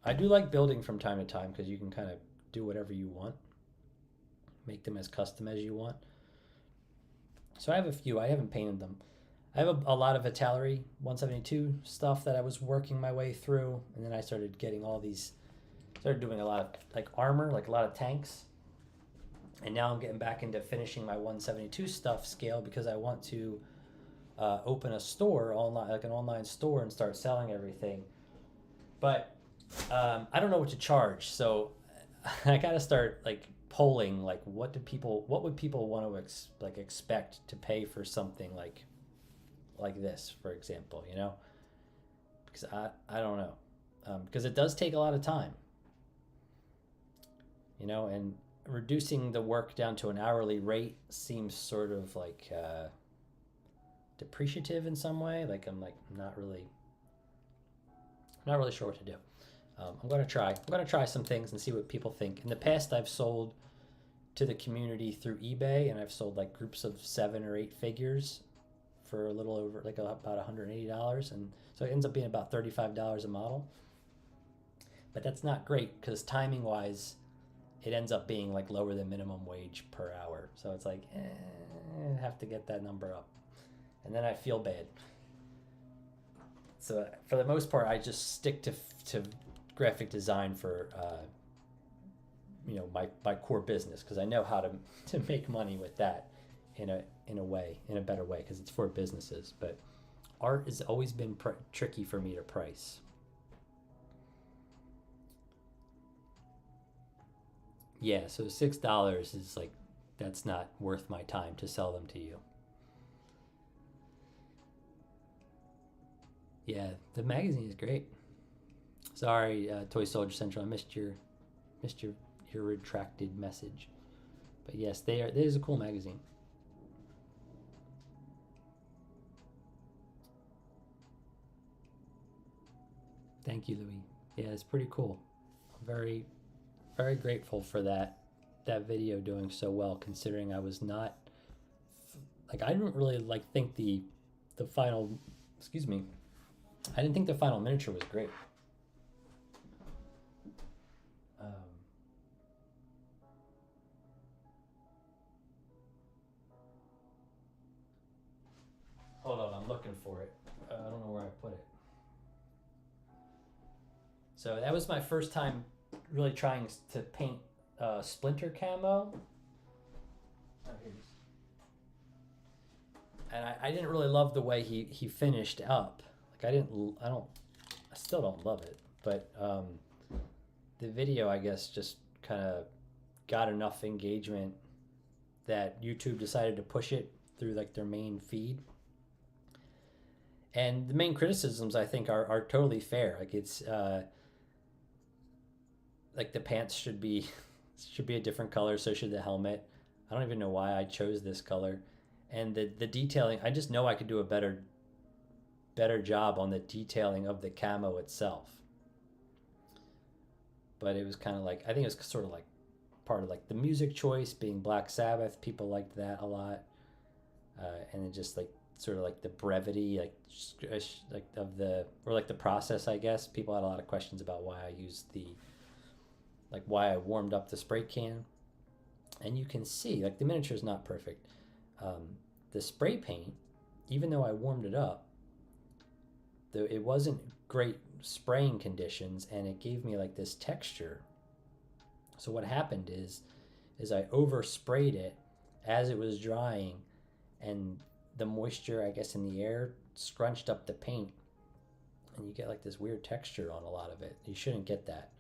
I do like building from time to time because you can kind of do whatever you want, make them as custom as you want. So I have a few. I haven't painted them. I have a lot of Italeri 172 stuff that I was working my way through, and then I started getting started doing a lot of like armor, like a lot of tanks. And now I'm getting back into finishing my 172 stuff scale because I want to open a store online, like an online store, and start selling everything. But I don't know what to charge, so I gotta start like polling, like what would people want to expect to pay for something like this, for example, because I don't know, because it does take a lot of time, and reducing the work down to an hourly rate seems sort of like depreciative in some way. Like I'm not really sure what to do. I'm gonna try some things and see what people think. In the past, I've sold to the community through eBay, and I've sold like groups of 7 or 8 figures for a little over about $180, and so it ends up being about $35 a model. But that's not great because timing wise, it ends up being like lower than minimum wage per hour. So it's like, I have to get that number up, and then I feel bad. So for the most part, I just stick to graphic design for my core business, because I know how to make money with that in a better way, because it's for businesses. But art has always been tricky for me to price. Yeah, so $6 is like, that's not worth my time to sell them to you. Yeah, the magazine is great. Sorry, Toy Soldier Central, I missed your retracted message. But yes, they are. It is a cool magazine. Thank you, Louis. Yeah, it's pretty cool. I'm very, very grateful for that video doing so well, considering I was not like, I didn't really like think the final, excuse me, I didn't think the final miniature was great. Hold on, I'm looking for it. I don't know where I put it. So that was my first time really trying to paint Splinter camo. Oh, here it is. And I didn't really love the way he finished up. Like, I still don't love it. But the video, I guess, just kind of got enough engagement that YouTube decided to push it through like their main feed. And the main criticisms, I think, are totally fair. Like, it's like the pants should be a different color, so should the helmet. I don't even know why I chose this color. And the detailing, I just know I could do a better job on the detailing of the camo itself. But it was kind of like, I think it was sort of like part of like the music choice being Black Sabbath. People liked that a lot. And then just like sort of like the brevity, like of the, or like the process, I guess. People had a lot of questions about why I used why I warmed up the spray can. And you can see, like, the miniature is not perfect. The spray paint, even though I warmed it up, it wasn't great spraying conditions, and it gave me like this texture. So what happened is I oversprayed it as it was drying, and the moisture, I guess, in the air scrunched up the paint, and you get like this weird texture on a lot of it. You shouldn't get that.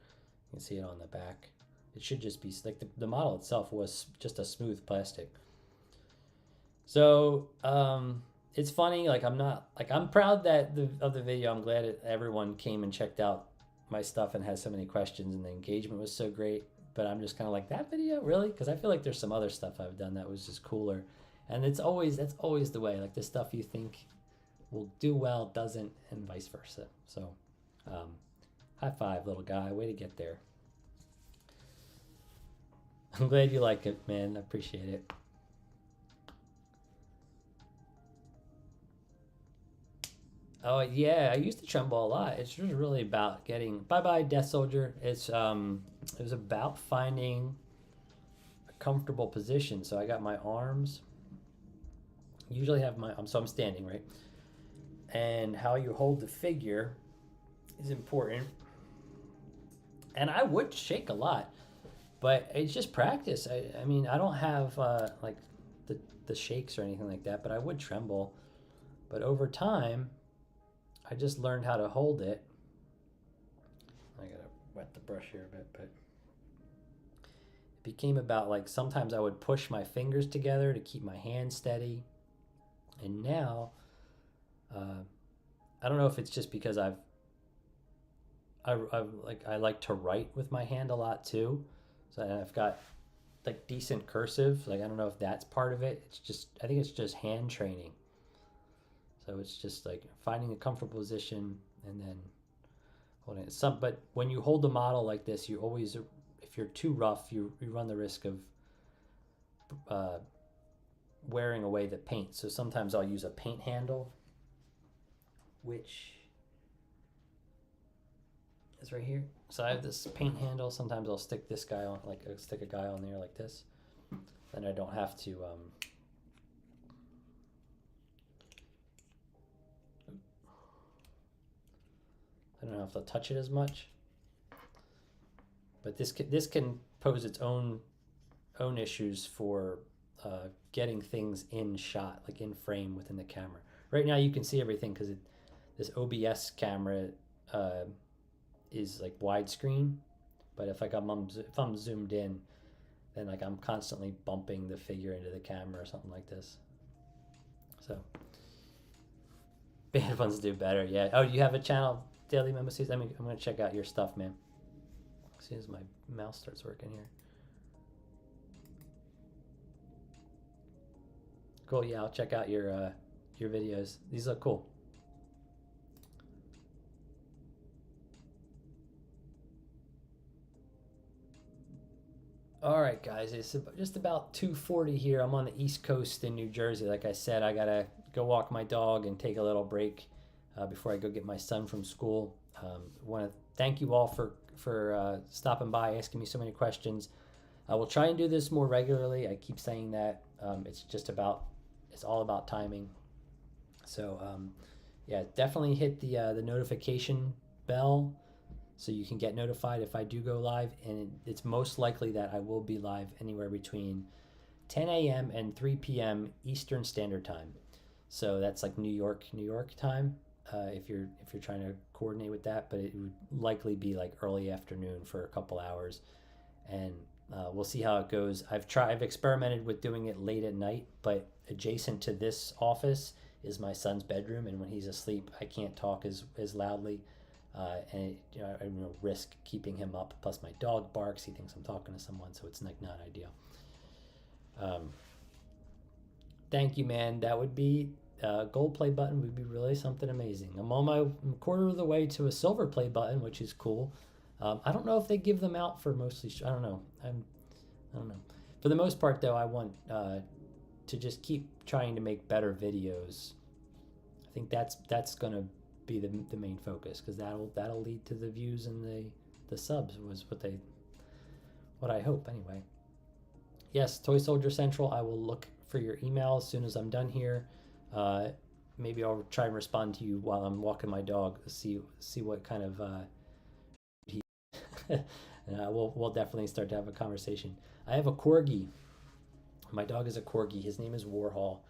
You can see it on the back. It should just be like the model itself was just a smooth plastic. So it's funny. Like, I'm proud that of the video. I'm glad everyone came and checked out my stuff and had so many questions, and the engagement was so great. But I'm just kind of like, that video, really? Because I feel like there's some other stuff I've done that was just cooler. And that's always the way. Like, the stuff you think will do well doesn't, and vice versa. So high five, little guy. Way to get there. I'm glad you like it, man. I appreciate it. Oh yeah, I used to tremble a lot. It's just really about getting bye Death Soldier. It was about finding a comfortable position. So I got my arms. Usually have so I'm standing, right? And how you hold the figure is important. And I would shake a lot, but it's just practice. I mean, I don't have like the shakes or anything like that, but I would tremble. But over time, I just learned how to hold it. I gotta wet the brush here a bit, but it became about, like, sometimes I would push my fingers together to keep my hand steady. And now, I don't know if it's just because I like to write with my hand a lot too. So I've got like decent cursive. Like, I don't know if that's part of it. I think it's just hand training. So it's just like finding a comfortable position and then holding it. But when you hold the model like this, you always, if you're too rough, you run the risk of wearing away the paint. So sometimes I'll use a paint handle, which is right here. So I have this paint handle. Sometimes I'll stick this guy on, like I'll stick a guy on there like this. Then I don't have to I don't have to touch it as much. But this can pose its own issues for getting things in shot, like in frame within the camera. Right now you can see everything because this OBS camera is like widescreen, but if I'm zoomed in, then like I'm constantly bumping the figure into the camera or something like this. So bad ones do better. Yeah. Oh, you have a channel, Daily Memo Series? I'm gonna check out your stuff, man. As soon as my mouse starts working here. Cool. Yeah, I'll check out your videos. These look cool. All right, guys, it's just about 2:40 here. I'm on the East Coast in New Jersey. Like I said, I gotta go walk my dog and take a little break before I go get my son from school. Want to thank you all for stopping by, asking me so many questions. I will try and do this more regularly. I keep saying that. It's all about timing. So yeah, definitely hit the notification bell so you can get notified if I do go live, and it's most likely that I will be live anywhere between 10 a.m. and 3 p.m. Eastern Standard Time. So that's like New York time. If you're trying to coordinate with that, but it would likely be like early afternoon for a couple hours, and we'll see how it goes. I've experimented with doing it late at night, but adjacent to this office is my son's bedroom, and when he's asleep, I can't talk as loudly. And I risk keeping him up. Plus, my dog barks. He thinks I'm talking to someone, so it's like not ideal. Thank you, man. That would be gold play button would be really something amazing. I'm on my quarter of the way to a silver play button, which is cool. I don't know if they give them out for mostly. I don't know. I don't know. For the most part, though, I want to just keep trying to make better videos. I think that's gonna be the main focus, because that'll lead to the views and the subs was what I hope anyway. Yes, Toy Soldier Central, I will look for your email as soon as I'm done here. Maybe I'll try and respond to you while I'm walking my dog, see what kind of and we'll definitely start to have a conversation. I have a corgi. My dog is a corgi. His name is Warhol.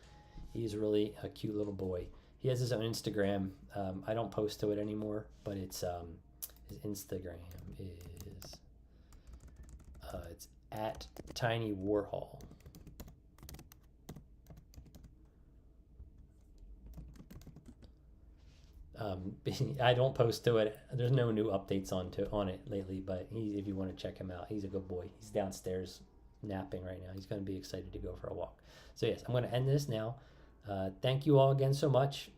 He's really a cute little boy. He has his own Instagram. I don't post to it anymore, but it's his Instagram is it's at Tiny Warhol. I don't post to it. There's no new updates on it lately, but if you want to check him out, he's a good boy. He's downstairs napping right now. He's going to be excited to go for a walk. So yes, I'm going to end this now. Thank you all again so much.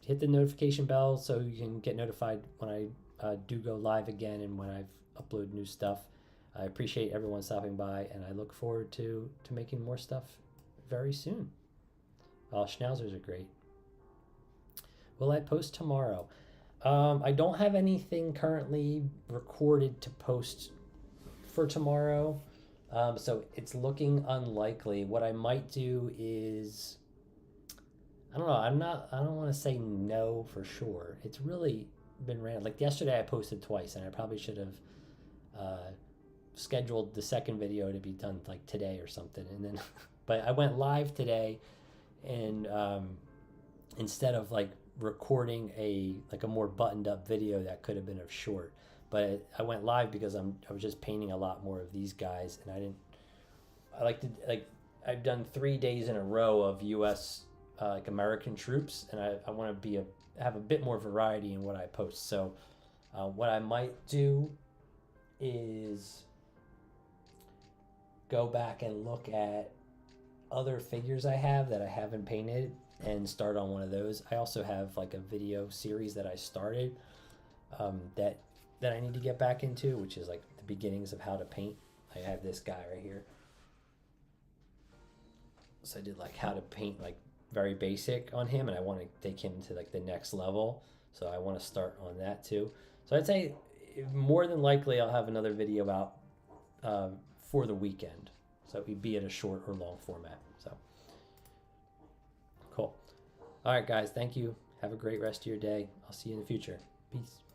Hit the notification bell so you can get notified when I do go live again and when I've uploaded new stuff. I appreciate everyone stopping by, and I look forward to making more stuff very soon. Schnauzers are great. Will I post tomorrow? I don't have anything currently recorded to post for tomorrow, so it's looking unlikely. What I might do is, I don't know. I don't want to say no for sure. It's really been random. Like yesterday, I posted twice, and I probably should have scheduled the second video to be done like today or something. And then, but I went live today, and instead of like recording a more buttoned up video that could have been a short, but I went live because I was just painting a lot more of these guys, and I've done 3 days in a row of US like American troops, and I want to have a bit more variety in what I post. So what I might do is go back and look at other figures I have that I haven't painted and start on one of those. I also have like a video series that I started that I need to get back into, which is like the beginnings of how to paint. I have this guy right here. So I did like how to paint like very basic on him, and I want to take him to like the next level. So I want to start on that too. So I'd say more than likely I'll have another video out for the weekend. So it would be at a short or long format. So cool. All right, guys. Thank you. Have a great rest of your day. I'll see you in the future. Peace.